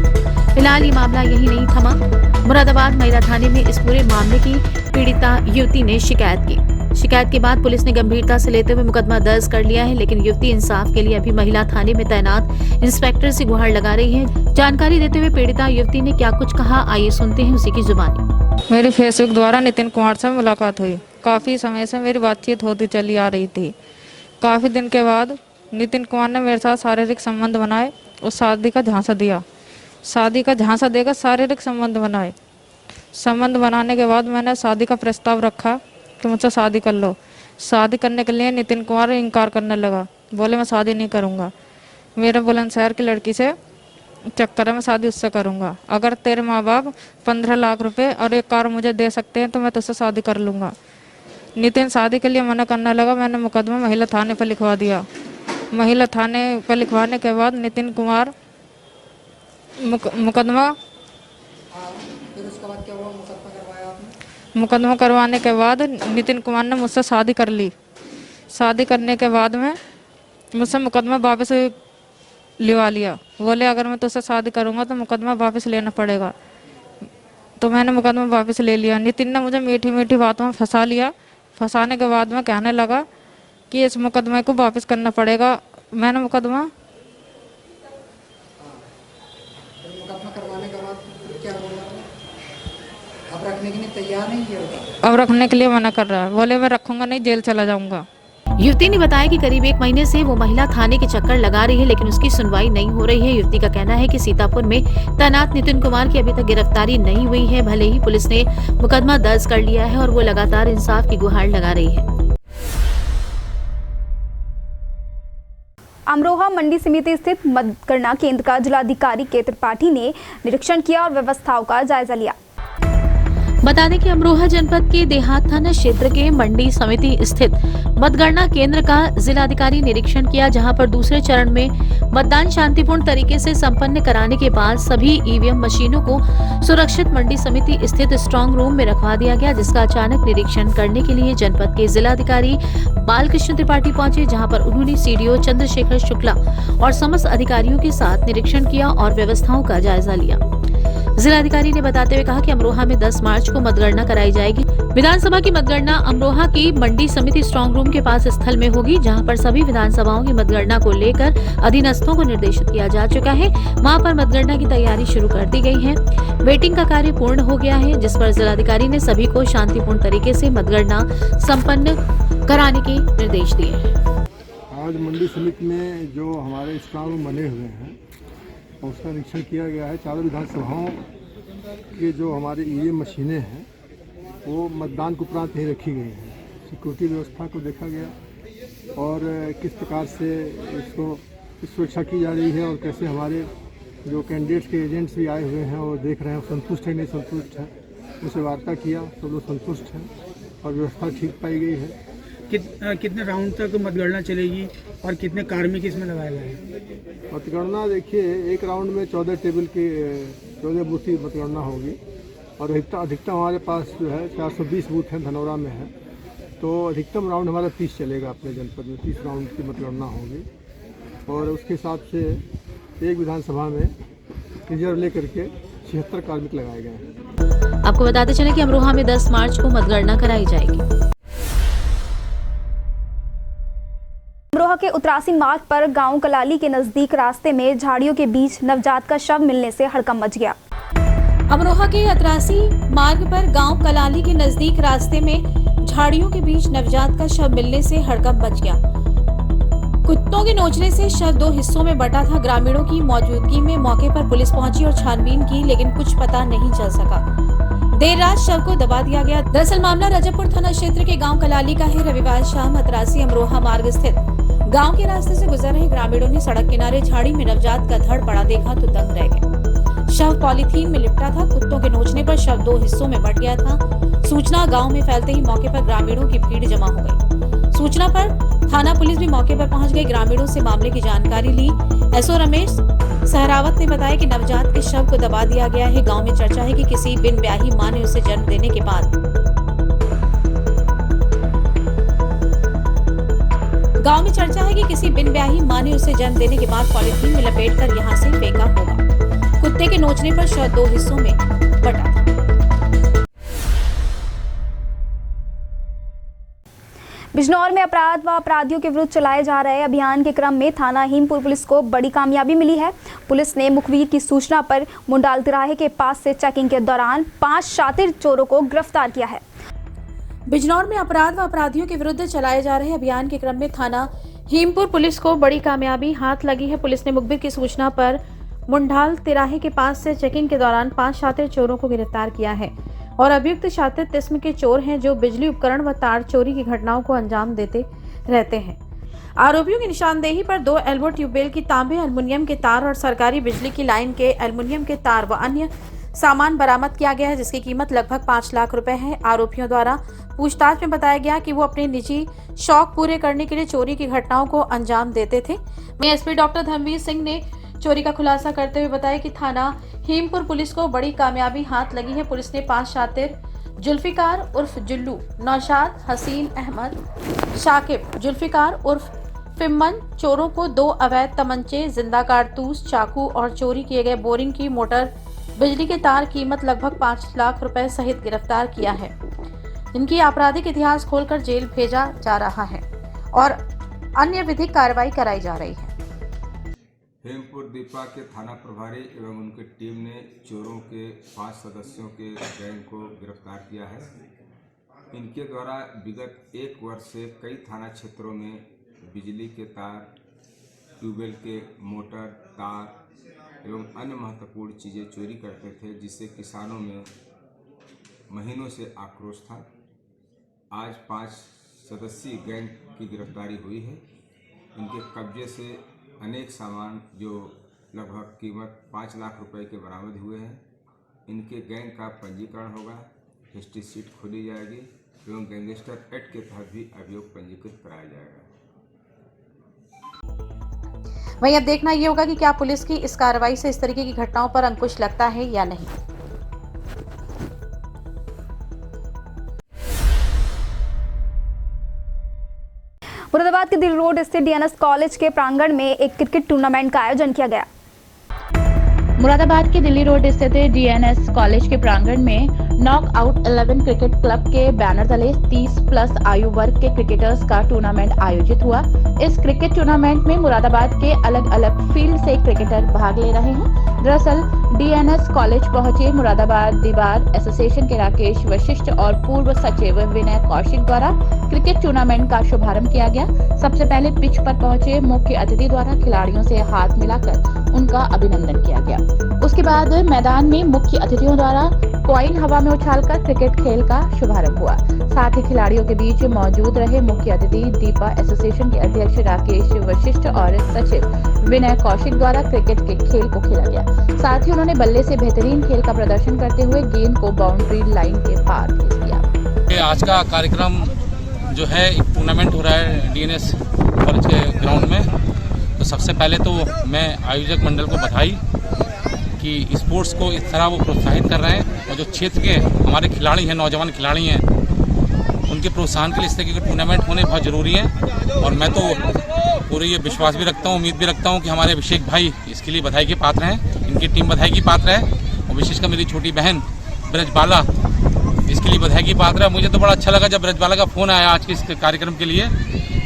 फिलहाल ये मामला यही नहीं थमा। मुरादाबाद महिला थाने में इस पूरे मामले की पीड़िता युवती ने शिकायत की। शिकायत के बाद पुलिस ने गंभीरता से लेते हुए मुकदमा दर्ज कर लिया है, लेकिन युवती इंसाफ के लिए अभी महिला थाने में तैनात इंस्पेक्टर से गुहार लगा रही है। जानकारी देते हुए पीड़िता युवती ने क्या कुछ कहा, आइए सुनते हैं उसी की जुबानी। मेरी फेसबुक द्वारा नितिन कुमार से मुलाकात हुई। काफी समय से मेरी बातचीत होती चली आ रही थी। काफी दिन के बाद नितिन कुमार ने मेरे साथ शारीरिक संबंध बनाए और शादी का झांसा दिया। शादी का झांसा देकर शारीरिक संबंध बनाए। संबंध बनाने के बाद मैंने शादी का प्रस्ताव रखा कि मुझसे शादी कर लो। शादी करने के लिए नितिन कुमार इनकार करने लगा, बोले मैं शादी नहीं करूँगा, मेरे बुलंदशहर की लड़की से चक्कर है, मैं शादी उससे करूँगा। अगर तेरे माँ बाप 15 लाख रुपए और एक कार मुझे दे सकते हैं तो मैं तुझसे शादी कर लूँगा। नितिन शादी के लिए मना करने लगा। मैंने मुकदमा महिला थाने पर लिखवा दिया। महिला थाने पर लिखवाने के बाद नितिन कुमार मुकदमा करवाने के बाद नितिन कुमार ने मुझसे शादी कर ली। शादी करने के बाद में मुझसे मुकदमा वापस लिवा लिया। बोले अगर मैं तुझसे शादी करूंगा तो मुकदमा वापस लेना पड़ेगा। तो मैंने मुकदमा वापस ले लिया। नितिन ने मुझे मीठी मीठी बातों में फंसा लिया। फंसाने के बाद में कहने लगा कि इस मुकदमे को वापस करना पड़ेगा। मैंने मुकदमा करवाने के बाद क्या बोला? अब रखने के लिए तैयार नहीं किया? अब रखने के लिए मना कर रहा है। बोले मैं रखूंगा नहीं, जेल चला जाऊंगा। युवती ने बताया कि करीब 1 महीने से वो महिला थाने के चक्कर लगा रही है, लेकिन उसकी सुनवाई नहीं हो रही है। युवती का कहना है कि सीतापुर में तैनात नितिन कुमार की अभी तक गिरफ्तारी नहीं हुई है। भले ही पुलिस ने मुकदमा दर्ज कर लिया है और वो लगातार इंसाफ की गुहार लगा रही है। अमरोहा मंडी समिति स्थित मतगणना केंद्र का जिलाधिकारी के त्रिपाठी ने निरीक्षण किया और व्यवस्थाओं का जायजा लिया। बता दें कि अमरोहा जनपद के देहात थाना क्षेत्र के मंडी समिति स्थित मतगणना केंद्र का जिलाधिकारी निरीक्षण किया, जहां पर दूसरे चरण में मतदान शांतिपूर्ण तरीके से संपन्न कराने के बाद सभी ईवीएम मशीनों को सुरक्षित मंडी समिति स्थित स्ट्रांग रूम में रखवा दिया गया, जिसका अचानक निरीक्षण करने के लिए जनपद के जिलाधिकारी बालकृष्ण त्रिपाठी पहुंचे, जहां पर उन्होंने सीडीओ चंद्रशेखर शुक्ला और समस्त अधिकारियों के साथ निरीक्षण किया और व्यवस्थाओं का जायजा लिया। जिलाधिकारी ने बताते हुए कहा कि अमरोहा में 10 मार्च को मतगणना कराई जाएगी। विधानसभा की मतगणना अमरोहा की मंडी समिति स्ट्रांग रूम के पास स्थल में होगी, जहां पर सभी विधानसभाओं की मतगणना को लेकर अधीनस्थों को निर्देशित किया जा चुका है। वहां पर मतगणना की तैयारी शुरू कर दी गई है। वेटिंग का कार्य पूर्ण हो गया है, जिस पर जिलाधिकारी ने सभी को शांतिपूर्ण तरीके से मतगणना संपन्न कराने के निर्देश दिए हैं। आज मंडी समिति में जो हमारे स्ट्रांग रूम बने हुए हैं उसका निरीक्षण किया गया है। चारों विधानसभाओं के जो हमारे ईवीएम मशीनें हैं वो मतदान के उपरांत ही रखी गई हैं। सिक्योरिटी व्यवस्था को देखा गया और किस प्रकार से इसको सुरक्षा की जा रही है और कैसे हमारे जो कैंडिडेट्स के एजेंट्स भी आए हुए हैं वो देख रहे हैं संतुष्ट है नहीं संतुष्ट है। उनसे वार्ता किया, सब लोग संतुष्ट हैं और व्यवस्था ठीक पाई गई है। कितने राउंड तक मतगणना चलेगी और कितने कार्मिक इसमें लगाए गए हैं? मतगणना देखिए, एक राउंड में 14 टेबल की 14 बूथ की मतगणना होगी और अधिकतम हमारे पास जो है 420 बूथ हैं, धनौरा में है। तो अधिकतम राउंड हमारा 30 चलेगा अपने जनपद में, 30 राउंड की मतगणना होगी। और उसके हिसाब से एक विधानसभा में रिजर्व लेकर के 76 कार्मिक लगाए गए हैं। आपको बताते चलें कि अमरोहा में 10 मार्च को मतगणना कराई जाएगी। अमरोहा के उत्तरासी मार्ग पर गांव कलाली के नजदीक रास्ते में झाड़ियों के बीच नवजात का शव मिलने से हड़कंप मच गया। अमरोहा के अतरासी मार्ग पर गांव कलाली के नजदीक रास्ते में झाड़ियों के बीच नवजात का शव मिलने से हड़कंप मच गया। कुत्तों के नोचने से शव 2 हिस्सों में बटा था। ग्रामीणों की मौजूदगी में मौके पर पुलिस पहुंची और छानबीन की, लेकिन कुछ पता नहीं चल सका। देर रात शव को दबा दिया गया। दरअसल मामला रजबपुर थाना क्षेत्र के गांव कलाली का है। रविवार शाम अतरासी अमरोहा मार्ग स्थित गांव के रास्ते से गुजर रहे ग्रामीणों ने सड़क किनारे झाड़ी में नवजात का धड़ पड़ा देखा तो दंग रह गए। शव पॉलीथीन में लिपटा था। कुत्तों के नोचने पर शव 2 हिस्सों में बट गया था। सूचना गांव में फैलते ही मौके पर ग्रामीणों की भीड़ जमा हो गई। सूचना पर थाना पुलिस भी मौके पर पहुंच गई। ग्रामीणों से मामले की जानकारी ली। एसओ रमेश सहरावत ने बताया कि नवजात के शव को दबा दिया गया है। गांव में चर्चा है कि किसी बिन ब्याही मां ने उसे जन्म देने के बाद पॉलीथीन में लपेटकर यहां से फेंका होगा। कुत्ते के नोचने पर शव 2 हिस्सों में बटा था। बिजनौर में अपराध व अपराधियों के विरुद्ध चलाए जा रहे अभियान के क्रम में थाना हीमपुर पुलिस को बड़ी कामयाबी मिली है। पुलिस ने मुखबिर की सूचना पर मुंडाल तिराहे के पास से चेकिंग के दौरान 5 शातिर चोरों को गिरफ्तार किया है। बिजनौर में अपराध व अपराधियों के विरुद्ध चलाए जा रहे अभियान के क्रम में थाना हीमपुर पुलिस को बड़ी कामयाबी हाथ लगी है। पुलिस ने मुखबिर की सूचना पर मुंडाल तिराहे के पास से चेकिंग के दौरान 5 शातिर चोरों को गिरफ्तार किया है और अभियुक्त शातिर किस्म के चोर हैं जो बिजली उपकरण व तार चोरी की घटनाओं को अंजाम देते रहते हैं। आरोपियों की निशानदेही पर 2 एल्बो ट्यूबवेल की तांबे, एल्युमिनियम के तार और सरकारी बिजली की लाइन के एल्युमिनियम के तार व अन्य सामान बरामद किया गया है, जिसकी कीमत लगभग 5 लाख रुपए है। आरोपियों द्वारा पूछताछ में बताया गया कि वो अपने निजी शौक पूरे करने के लिए चोरी की घटनाओं को अंजाम देते थे। एसपी डॉक्टर धर्मवीर सिंह ने चोरी का खुलासा करते हुए बताया कि थाना हीमपुर पुलिस को बड़ी कामयाबी हाथ लगी है। पुलिस ने 5 शातिर जुल्फिकार उर्फ जुल्लू, नौशाद, हसीन अहमद, शाकिब, जुल्फिकार उर्फ फिम्मन चोरों को 2 अवैध तमंचे, जिंदा कारतूस, चाकू और चोरी किए गए बोरिंग की मोटर, बिजली के तार कीमत लगभग 5 लाख रुपए सहित गिरफ्तार किया है। इनकी आपराधिक इतिहास खोलकर जेल भेजा जा रहा है और अन्य विधिक कार्रवाई कराई जा रही है। हेमपुर दीपा के थाना प्रभारी एवं उनकी टीम ने चोरों के 5 सदस्यों के गैंग को गिरफ्तार किया है। इनके द्वारा विगत 1 वर्ष से कई थाना क्षेत्रों में बिजली के तार, ट्यूबवेल के मोटर, तार एवं अन्य महत्वपूर्ण चीज़ें चोरी करते थे, जिससे किसानों में महीनों से आक्रोश था। आज 5 सदस्यीय गैंग की गिरफ्तारी हुई है। इनके कब्जे से अनेक सामान जो लगभग कीमत 5 लाख रुपए के बरामद हुए हैं। इनके गैंग का पंजीकरण होगा, हिस्ट्री शीट खोली जाएगी एवं गैंगस्टर एक्ट के तहत भी अभियोग पंजीकृत कराया जाएगा। वहीं अब देखना ये होगा कि क्या पुलिस की इस कार्रवाई से इस तरीके की घटनाओं पर अंकुश लगता है या नहीं। मुरादाबाद के दिल्ली रोड स्थित डीएनएस कॉलेज के प्रांगण में एक क्रिकेट टूर्नामेंट का आयोजन किया गया। मुरादाबाद के दिल्ली रोड स्थित डीएनएस कॉलेज के प्रांगण में नॉकआउट 11 क्रिकेट क्लब के बैनर तले 30+ आयु वर्ग के क्रिकेटर्स का टूर्नामेंट आयोजित हुआ। इस क्रिकेट टूर्नामेंट में मुरादाबाद के अलग अलग फील्ड से क्रिकेटर भाग ले रहे हैं। दरअसल डीएनएस कॉलेज पहुंचे मुरादाबाद दीवार एसोसिएशन के राकेश वशिष्ठ और पूर्व सचिव विनय कौशिक द्वारा क्रिकेट टूर्नामेंट का शुभारंभ किया गया। सबसे पहले पिच पर पहुंचे मुख्य अतिथि द्वारा खिलाड़ियों से हाथ मिलाकर उनका अभिनंदन किया गया। उसके बाद मैदान में मुख्य अतिथियों द्वारा कॉइन हवा में उछालकर क्रिकेट खेल का शुभारंभ हुआ। साथ ही खिलाड़ियों के बीच मौजूद रहे मुख्य अतिथि दीपा एसोसिएशन के अध्यक्ष राकेश वशिष्ठ और सचिव विनय कौशिक द्वारा क्रिकेट के खेल को खेला गया। साथ ही उन्होंने बल्ले से बेहतरीन खेल का प्रदर्शन करते हुए गेंद को बाउंड्री लाइन के पार भेज दिया। आज का कार्यक्रम जो है एक टूर्नामेंट हो रहा है डीएनएस कॉलेज के ग्राउंड में। तो सबसे पहले तो मैं आयोजक मंडल को बधाई कि स्पोर्ट्स को इस तरह वो प्रोत्साहित कर रहे हैं, और जो क्षेत्र के हमारे खिलाड़ी हैं, नौजवान खिलाड़ी हैं, उनके प्रोत्साहन के लिए इस तरीके के टूर्नामेंट होने बहुत ज़रूरी हैं। और मैं तो पूरे ये विश्वास भी रखता हूँ, उम्मीद भी रखता हूँ कि हमारे अभिषेक भाई इसके लिए बधाई के पात्र हैं, इनकी टीम बधाई की पात्र है, और विशेषकर मेरी छोटी बहन ब्रजबाला इसके लिए बधाई की पात्र है। मुझे तो बड़ा अच्छा लगा जब ब्रजबाला का फ़ोन आया आज के इस कार्यक्रम के लिए,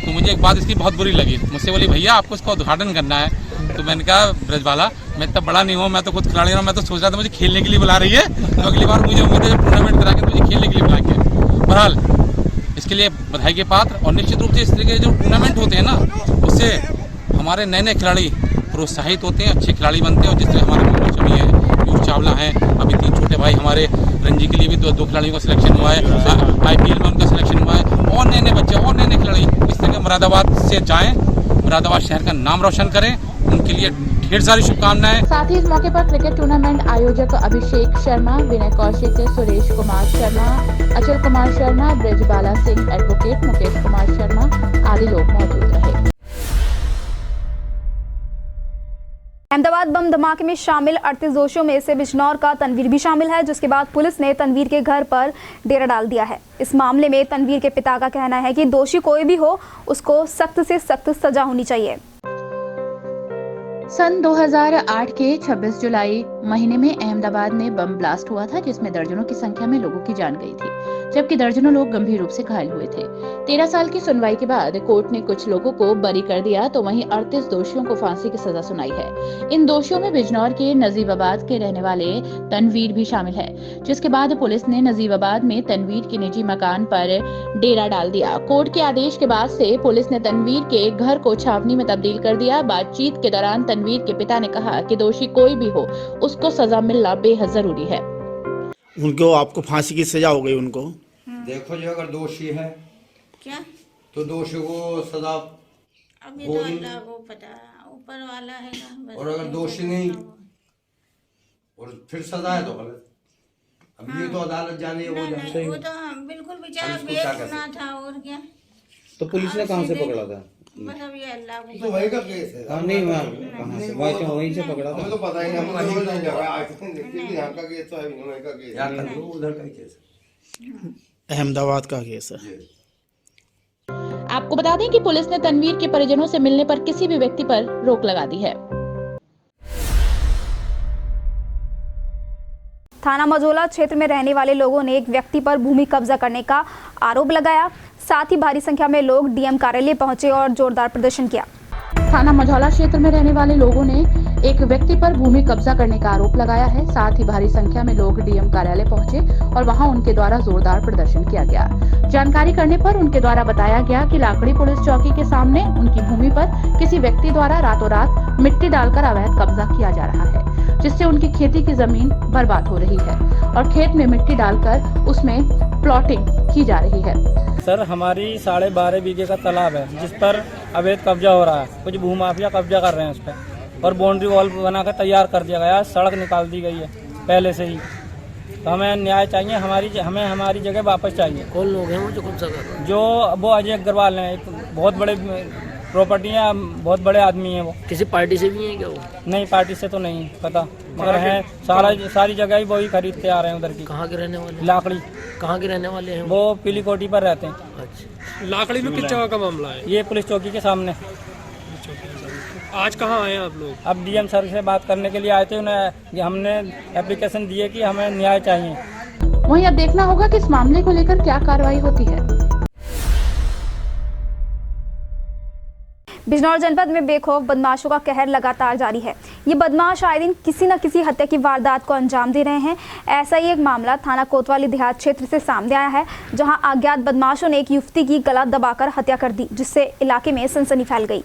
तो मुझे एक बात इसकी बहुत बुरी लगी। मुझसे बोली भैया आपको इसका उद्घाटन करना है, तो मैंने कहा ब्रजबाला मैं इतना बड़ा नहीं हूँ, मैं तो खुद खिलाड़ी हूँ, मैं तो सोच रहा था मुझे खेलने के लिए बुला रही है, तो अगली बार मुझे उम्मीद है जब टूर्नामेंट करा के मुझे खेलने के लिए बुला के। बहरहाल इसके लिए बधाई के पात्र, और निश्चित रूप से इस तरीके के जो टूर्नामेंट होते हैं ना, उससे हमारे नए नए खिलाड़ी प्रोत्साहित होते हैं, अच्छे खिलाड़ी बनते हैं। और जिस तरह हमारे मोहम्मद शमी है, पीयूष चावला हैं, अभी 3 छोटे भाई हमारे रणजी के लिए भी 2 खिलाड़ियों का सिलेक्शन हुआ है, IPL में उनका सिलेक्शन हुआ है, और नए नए बच्चे और नए नए खिलाड़ी इस तरह के मुरादाबाद से जाएँ, मुरादाबाद शहर का नाम रोशन करें, उनके लिए ढेर सारी शुभकामनाएं। साथ ही इस मौके पर क्रिकेट टूर्नामेंट आयोजक अभिषेक शर्मा, विनय कौशिक, सुरेश कुमार शर्मा, अचल कुमार शर्मा, ब्रजबाला सिंह, एडवोकेट मुकेश कुमार शर्मा आदि लोग मौजूद रहे। अहमदाबाद बम धमाके में शामिल 38 दोषियों में से बिजनौर का तनवीर भी शामिल है, जिसके बाद पुलिस ने तनवीर के घर पर डेरा डाल दिया है। इस मामले में तनवीर के पिता का कहना है कि दोषी कोई भी हो, उसको सख्त से सख्त सजा होनी चाहिए। सन 2008 के 26 जुलाई महीने में अहमदाबाद में बम ब्लास्ट हुआ था, जिसमें दर्जनों की संख्या में लोगों की जान गई थी, जबकि दर्जनों लोग गंभीर रूप से घायल हुए थे। 13 साल की सुनवाई के बाद कोर्ट ने कुछ लोगों को बरी कर दिया, तो वहीं 38 दोषियों को फांसी की सजा सुनाई है। इन दोषियों में बिजनौर के नजीबाबाद के रहने वाले तनवीर भी शामिल है, जिसके बाद पुलिस ने नजीबाबाद में तनवीर के निजी मकान पर डेरा डाल दिया। कोर्ट के आदेश के बाद से पुलिस ने तनवीर के घर को छावनी में तब्दील कर दिया। बातचीत के दौरान तनवीर के पिता ने कहा कि दोषी कोई भी हो, उसको सजा मिलना बेहद जरूरी है। उनको आपको फांसी की सजा हो गई उनको। देखो जो अगर दोषी है क्या तो दोषी को सजा अभी तो अल्लाह को पता, ऊपर वाला है ना। और अगर दोषी नहीं और फिर सजा है तो गलत। अब ये तो अदालत जाने वो जाने। वो तो बिल्कुल बेचारा बेगुनाह था, और क्या। तो पुलिस ने कहाँ से पकड़ा था? बस अब ये अल्लाह को तो वही का केस है। नहीं मैम, कहाँ से? वहीं से पकड़ा था। हमें तो पता ही नहीं, हम रोज नहीं जगह आज देखिए यहाँ का केस तो है, वहीं का केस है, उधर का केस है, अहमदाबाद का केस है। आपको बता दें कि पुलिस ने तनवीर के परिजनों से मिलने पर किसी भी व्यक्ति पर रोक लगा दी है। थाना मझौला क्षेत्र में रहने वाले लोगों ने एक व्यक्ति पर भूमि कब्जा करने का आरोप लगाया। साथ ही भारी संख्या में लोग डीएम कार्यालय पहुंचे और जोरदार प्रदर्शन किया। थाना मझौला क्षेत्र में रहने वाले लोगों ने एक व्यक्ति पर भूमि कब्जा करने का आरोप लगाया है। साथ ही भारी संख्या में लोग डीएम कार्यालय पहुंचे और वहां उनके द्वारा जोरदार प्रदर्शन किया गया। जानकारी करने पर उनके द्वारा बताया गया कि लाकड़ी पुलिस चौकी के सामने उनकी भूमि पर किसी व्यक्ति द्वारा रातों रात मिट्टी डालकर अवैध कब्जा किया जा रहा है, जिससे उनकी खेती की जमीन बर्बाद हो रही है और खेत में मिट्टी डालकर उसमें प्लॉटिंग की जा रही है। सर, हमारी 12.5 बीघे का तालाब है, जिस पर अवैध कब्जा हो रहा है। कुछ भूमाफिया कब्जा कर रहे हैं उस पर, और बाउंड्री वॉल बनाकर तैयार कर दिया गया है। सड़क निकाल दी गई है पहले से ही। तो हमें न्याय चाहिए, हमें हमारी जगह वापस चाहिए। कौन लोग हैं वो जो कब्जा कर रहे हैं? जो वो अजय अग्रवाल हैं, एक बहुत बड़े प्रॉपर्टी है, बहुत बड़े आदमी हैं वो। किसी पार्टी से भी हैं क्या वो? नहीं, पार्टी से तो नहीं पता, मगर हैं सारी जगह ही वही खरीदते आ रहे हैं उधर की। कहाँ के रहने वाले? लाकड़ी। कहाँ के रहने वाले हैं वो? पीली कोठी पर रहते हैं। अच्छा, लाकड़ी में किस जगह का मामला है? ये पुलिस चौकी के सामने। आज कहाँ आए हैं आप लोग? अब डीएम सर से बात करने के लिए आए थे। उन्हें हमने एप्लीकेशन दिए कि हमें न्याय चाहिए। वहीं अब देखना होगा कि इस मामले को लेकर क्या कार्रवाई होती है। बिजनौर जनपद में बेखौफ बदमाशों का कहर लगातार जारी है। ये बदमाश आए दिन किसी न किसी हत्या की वारदात को अंजाम दे रहे हैं। ऐसा ही एक मामला थाना कोतवाली देहात क्षेत्र से सामने आया है, जहां अज्ञात बदमाशों ने एक युवती की गला दबाकर हत्या कर दी, जिससे इलाके में सनसनी फैल गई।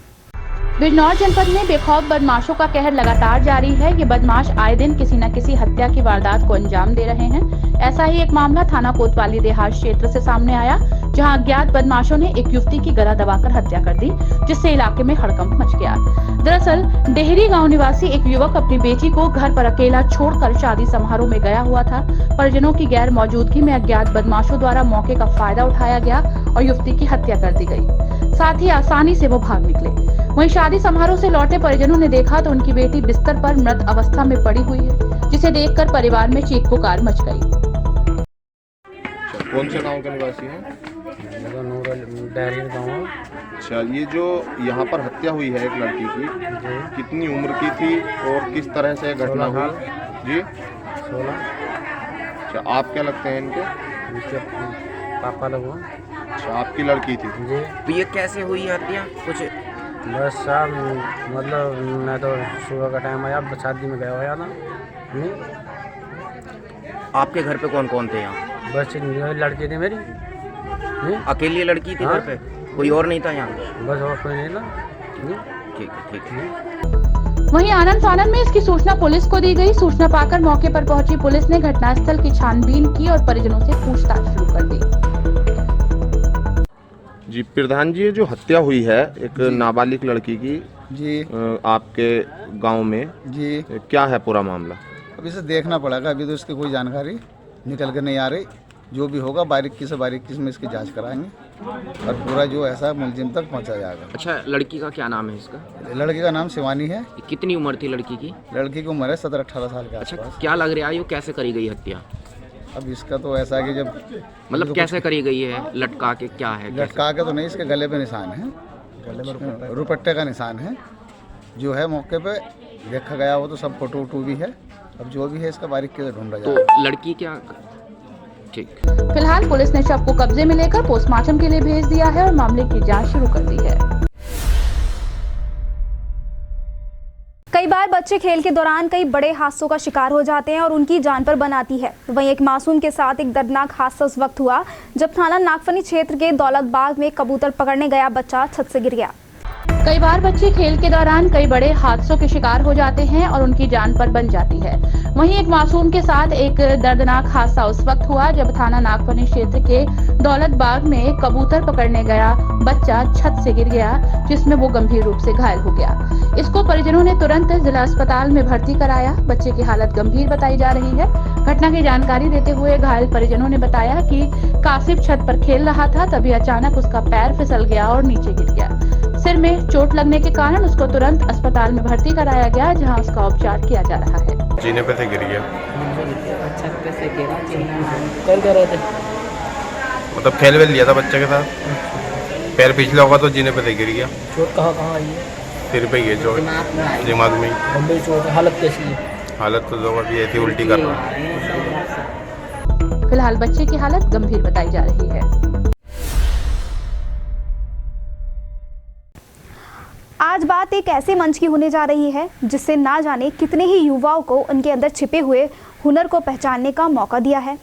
बिजनौर जनपद में बेखौफ बदमाशों का कहर लगातार जारी है। ये बदमाश आए दिन किसी न किसी हत्या की वारदात को अंजाम दे रहे हैं। ऐसा ही एक मामला थाना कोतवाली देहात क्षेत्र से सामने आया, जहां अज्ञात बदमाशों ने एक युवती की गला दबाकर हत्या कर दी, जिससे इलाके में हड़कंप मच गया। दरअसल डेहरी गांव निवासी एक युवक अपनी बेटी को घर पर अकेला छोड़कर शादी समारोह में गया हुआ था। परिजनों की गैर मौजूदगी में अज्ञात बदमाशों द्वारा मौके का फायदा उठाया गया और युवती की हत्या कर दी गई। साथ ही आसानी से वो भाग निकले। वहीं शादी समारोह से लौटे परिजनों ने देखा तो उनकी बेटी बिस्तर पर मृत अवस्था में पड़ी हुई है, जिसे देखकर परिवार में चीख पुकार मच गई। कौन से गांव के निवासी हैं? अच्छा, ये जो यहाँ पर हत्या हुई है एक लड़की की, कितनी उम्र की थी और किस तरह से घटना हुई? जी 16। अच्छा, आप क्या लगते हैं इनके? पापा लोग। अच्छा, आपकी लड़की थी जी। तो ये कैसे हुई हत्या? कुछ बस साहब, मतलब मैं तो सुबह का टाइम आया, शादी में गया हुआ था। आपके घर पे कौन कौन थे यहाँ? बस लड़की थी मेरी। अकेली लड़की थी घर पे? कोई और नहीं था यहाँ? बस और कोई नहीं था। ठीक है, ठीक है। वहीं आनंद फानन में इसकी सूचना पुलिस को दी गई। सूचना पाकर मौके पर पहुंची पुलिस ने घटनास्थल की छानबीन की और परिजनों से पूछताछ शुरू कर दी। जी प्रधान जी, ये जो हत्या हुई है एक नाबालिग लड़की की जी आपके गांव में, जी क्या है पूरा मामला? अब इसे देखना पड़ेगा, अभी तो इसकी कोई जानकारी निकल के नहीं आ रही। जो भी होगा बारीकी से बारीकी में इसकी जांच कराएंगे और पूरा जो ऐसा मुलजिम तक पहुंचा जाएगा। अच्छा, लड़की का क्या नाम है इसका? लड़की का नाम शिवानी है। कितनी उम्र थी लड़की की? लड़की की उम्र है 17-18 साल के आसपास। अच्छा, क्या लग रहा है ये कैसे करी गई हत्या? अब इसका तो ऐसा है कि जब मतलब कैसे करी गई है? लटका के क्या है? लटका के तो नहीं, इसके गले पे निशान है, गले में रुपट्टे का निशान है जो है। मौके पे देखा गया वो तो सब फोटो वोटो भी है। अब जो भी है इसका बारीकी से ढूंढा जाएगा। तो लड़की क्या? ठीक। फिलहाल पुलिस ने शव को कब्जे में लेकर पोस्टमार्टम के लिए भेज दिया है और मामले की जांच शुरू कर दी है। कई बार बच्चे खेल के दौरान कई बड़े हादसों का शिकार हो जाते हैं और उनकी जान पर बन आती है। वहीं एक मासूम के साथ एक दर्दनाक हादसा उस वक्त हुआ जब थाना नागफनी क्षेत्र के दौलत बाग में कबूतर पकड़ने गया बच्चा छत से गिर गया। कई बार बच्चे खेल के दौरान कई बड़े हादसों के शिकार हो जाते हैं और उनकी जान पर बन जाती है। वहीं एक मासूम के साथ एक दर्दनाक हादसा उस वक्त हुआ जब थाना नागफनी क्षेत्र के दौलत बाग में कबूतर पकड़ने गया बच्चा छत से गिर गया, जिसमें वो गंभीर रूप से घायल हो गया। इसको परिजनों ने तुरंत जिला अस्पताल में भर्ती कराया। बच्चे की हालत गंभीर बताई जा रही है। घटना की जानकारी देते हुए घायल परिजनों ने बताया कि कासिफ छत पर खेल रहा था, तभी अचानक उसका पैर फिसल गया और नीचे गिर गया। सिर में चोट लगने के कारण उसको तुरंत अस्पताल में भर्ती कराया गया, जहां उसका उपचार किया जा रहा है। जीने पे से गिर गया। छत पे से गिरा। कर रहे थे मतलब खेल वेल लिया था बच्चे के साथ, पैर पिछला होगा तो जीने पे से गिर गया। चोट कहाँ आई है? सिर पे ही है चोट, दिमाग में। गंभीर चोट। हालत कैसी है? हालत तो लोगों की ऐसी उल्टी कर रहा है। फिलहाल बच्चे की हालत गंभीर बताई जा रही है। आज बात एक ऐसे मंच की होने जा रही है जिससे ना जाने कितने ही युवाओं को उनके अंदर छिपे हुए हुनर को पहचानने का मौका दिया है।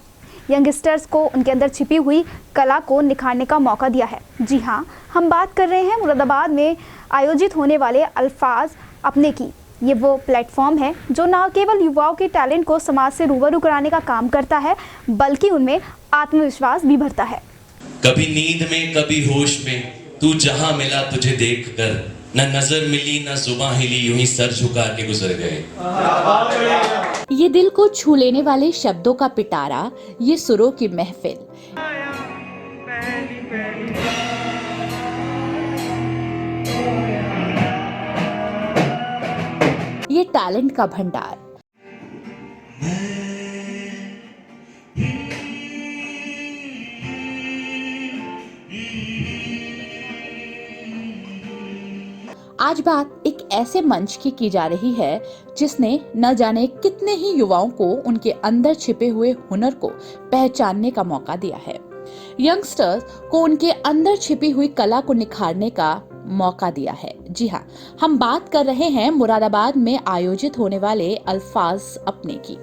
यंगस्टर्स को उनके अंदर छिपी हुई कला को निखारने का मौका दिया है। जी हाँ, हम बात कर रहे हैं मुरादाबाद में आयोजित होने वाले अल्फाज अपने की। ये वो प्लेटफॉर्म है जो न केवल युवाओं के टैलेंट को समाज से रूबरू कराने का काम करता है, बल्कि उनमें आत्मविश्वास भी भरता है। कभी नींद में कभी होश में तू जहां मिला तुझे देख कर, न नजर मिली न जुबां हिली, यूं ही सर झुका के गुजर गए। ये दिल को छू लेने वाले शब्दों का पिटारा, ये सुरों की महफिल, ये टैलेंट का भंडार। आज बात एक ऐसे मंच की जा रही है जिसने न जाने कितने ही युवाओं को उनके अंदर छिपे हुए हुनर को पहचानने का मौका दिया है। यंगस्टर्स को उनके अंदर छिपी हुई कला को निखारने का मौका दिया है। जी हाँ, हम बात कर रहे हैं मुरादाबाद में आयोजित होने वाले अल्फाज अपने की।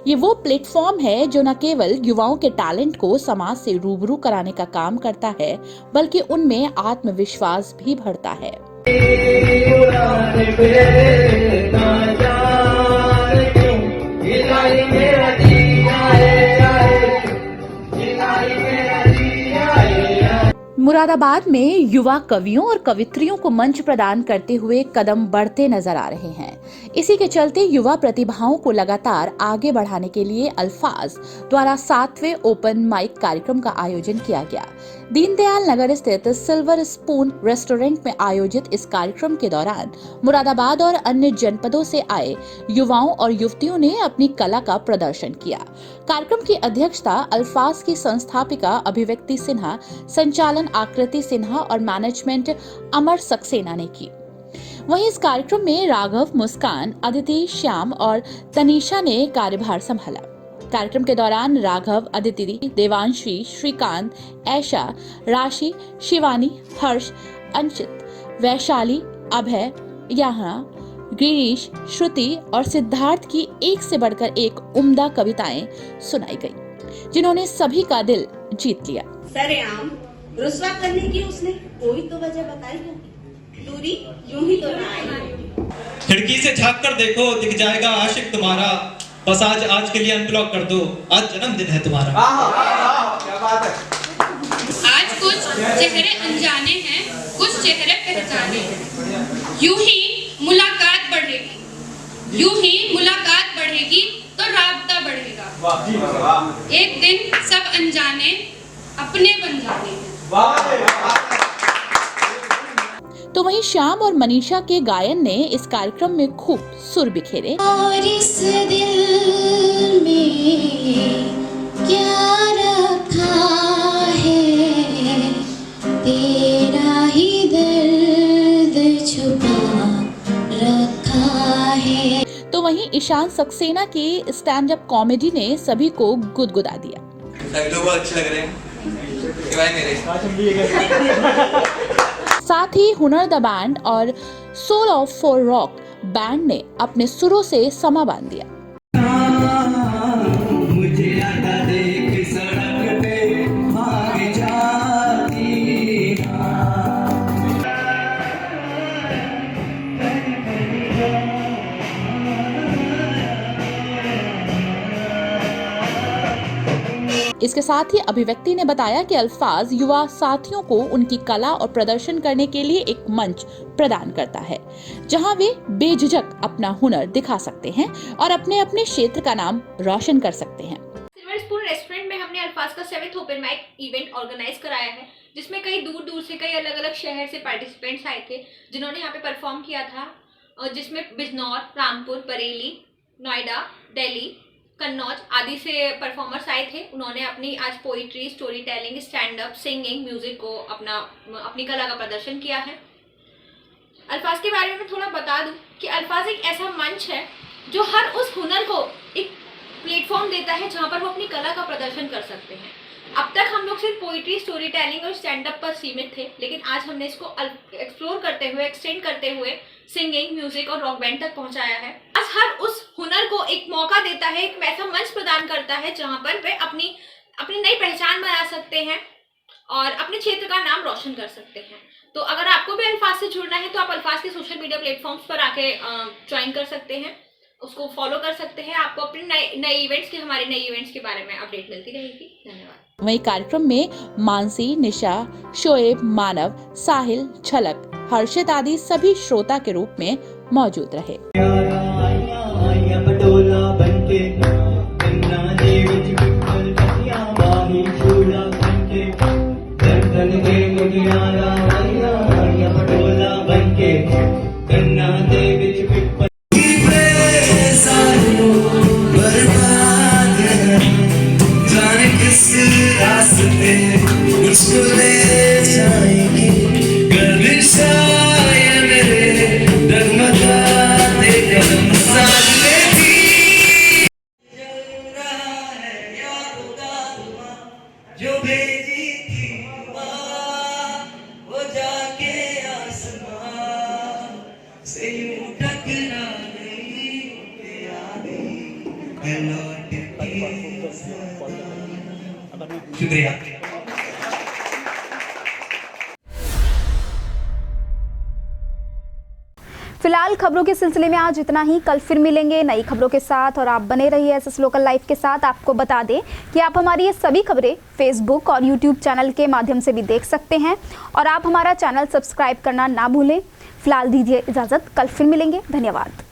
ये वो प्लेटफॉर्म है जो न केवल युवाओं के टैलेंट को समाज से रूबरू कराने का काम करता है, बल्कि उनमें आत्मविश्वास भी भरता है। मुरादाबाद में युवा कवियों और कवित्रियों को मंच प्रदान करते हुए कदम बढ़ते नजर आ रहे हैं। इसी के चलते युवा प्रतिभाओं को लगातार आगे बढ़ाने के लिए अल्फाज द्वारा 7वें ओपन माइक कार्यक्रम का आयोजन किया गया। दीनदयाल नगर स्थित सिल्वर स्पून रेस्टोरेंट में आयोजित इस कार्यक्रम के दौरान मुरादाबाद और अन्य जनपदों से आए युवाओं और युवतियों ने अपनी कला का प्रदर्शन किया। कार्यक्रम की अध्यक्षता अल्फाज की संस्थापिका अभिव्यक्ति सिन्हा, संचालन आकृति सिन्हा और मैनेजमेंट अमर सक्सेना ने की। वहीं इस कार्यक्रम में राघव, मुस्कान, अदिति, श्याम और तनीषा ने कार्यभार संभाला। कार्यक्रम के दौरान राघव, अदिति, देवांशी, श्रीकांत, ऐशा, राशि, शिवानी, हर्ष, अंशित, वैशाली, अभय, यहाँ, गिरीश, श्रुति और सिद्धार्थ की एक से बढ़कर एक उम्दा कविताएं सुनाई गई, जिन्होंने सभी का दिल जीत लिया। सरेआम रुस्वा करने की उसने कोई तो वजह बताई होगी, दूरी यूं ही तो ना आई। खिड़की से झांक कर देखो, दिख जाएगा आशिक तुम्हारा, बस आज के लिए अनब्लॉक कर दो, आज जन्मदिन है तुम्हारा। क्या बात है। आज कुछ चेहरे अनजाने हैं, कुछ चेहरे पहचाने हैं। यूं ही मुलाकात बढ़ेगी, यूं ही मुलाकात बढ़ेगी तो राबता बढ़ेगा। एक दिन सब अनजाने अपने बन जाने हैं। तो वहीं श्याम और मनीषा के गायन ने इस कार्यक्रम में खूब सुर बिखेरे। और इस दिल में क्या रखा है, तेरा ही दर्द छुपा रखा है। तो वहीं ईशान सक्सेना की स्टैंड अप कॉमेडी ने सभी को गुदगुदा दिया। बहुत अच्छे लग रहे हैं मेरे। साथ ही हुनर द बैंड और Soul of Four rock band ने अपने सुरों से समा बांध दिया। मुझे आता देख सड़क पे भाग जाती इसके साथ ही अभिव्यक्ति ने बताया कि अल्फाज युवा साथियों को उनकी कला और प्रदर्शन करने के लिए एक मंच प्रदान करता है, जहां वे बेझिझक अपना हुनर दिखा सकते हैं और अपने अपने क्षेत्र का नाम रोशन कर सकते हैं। सिल्वर स्पून रेस्टोरेंट में हमने अल्फाज का 7th open mic event organise कराया है, जिसमें कई दूर दूर से कई अलग अलग शहर से पार्टिसिपेंट्स आए थे, जिन्होंने यहाँ पे परफॉर्म किया था, जिसमें बिजनौर, रामपुर, बरेली, नोएडा, दिल्ली, कन्नौज आदि से परफॉर्मर्स आए थे। उन्होंने अपनी आज poetry, story telling, stand up, singing, music को अपनी कला का प्रदर्शन किया है। अल्फाज के बारे में थोड़ा बता दूं कि अल्फाज एक ऐसा मंच है जो हर उस हुनर को एक प्लेटफॉर्म देता है जहां पर वो अपनी कला का प्रदर्शन कर सकते हैं। अब तक हम लोग सिर्फ पोइट्री, स्टोरी टेलिंग और स्टैंड अप पर सीमित थे, लेकिन आज हमने इसको एक्सप्लोर करते हुए, एक्सटेंड करते हुए सिंगिंग, म्यूजिक और रॉक बैंड तक पहुंचाया है। आज हर उस हुनर को एक मौका देता है, एक ऐसा मंच प्रदान करता है जहां पर वे अपनी नई पहचान बना सकते हैं और अपने क्षेत्र का नाम रोशन कर सकते हैं। तो अगर आपको भी अल्फाज से जुड़ना है तो आप अल्फाज के सोशल मीडिया प्लेटफॉर्म्स पर आके ज्वाइन कर सकते हैं, उसको फॉलो कर सकते हैं। आपको अपने हमारे नए इवेंट्स के बारे में अपडेट मिलती रहेगी। धन्यवाद। वहीं कार्यक्रम में मानसी, निशा, शोएब, मानव, साहिल, झलक, हर्षित आदि सभी श्रोता के रूप में मौजूद रहे। जो भेजी थी वो जाके आसमां से यूं टकरा गई, शुक्रिया। फिलहाल फिलहाल खबरों के सिलसिले में आज इतना ही। कल फिर मिलेंगे नई खबरों के साथ और आप बने रहिए एसएस लोकल लाइव के साथ। आपको बता दें कि आप हमारी ये सभी खबरें फेसबुक और यूट्यूब चैनल के माध्यम से भी देख सकते हैं और आप हमारा चैनल सब्सक्राइब करना ना भूलें। फिलहाल दीजिए इजाज़त, कल फिर मिलेंगे। धन्यवाद।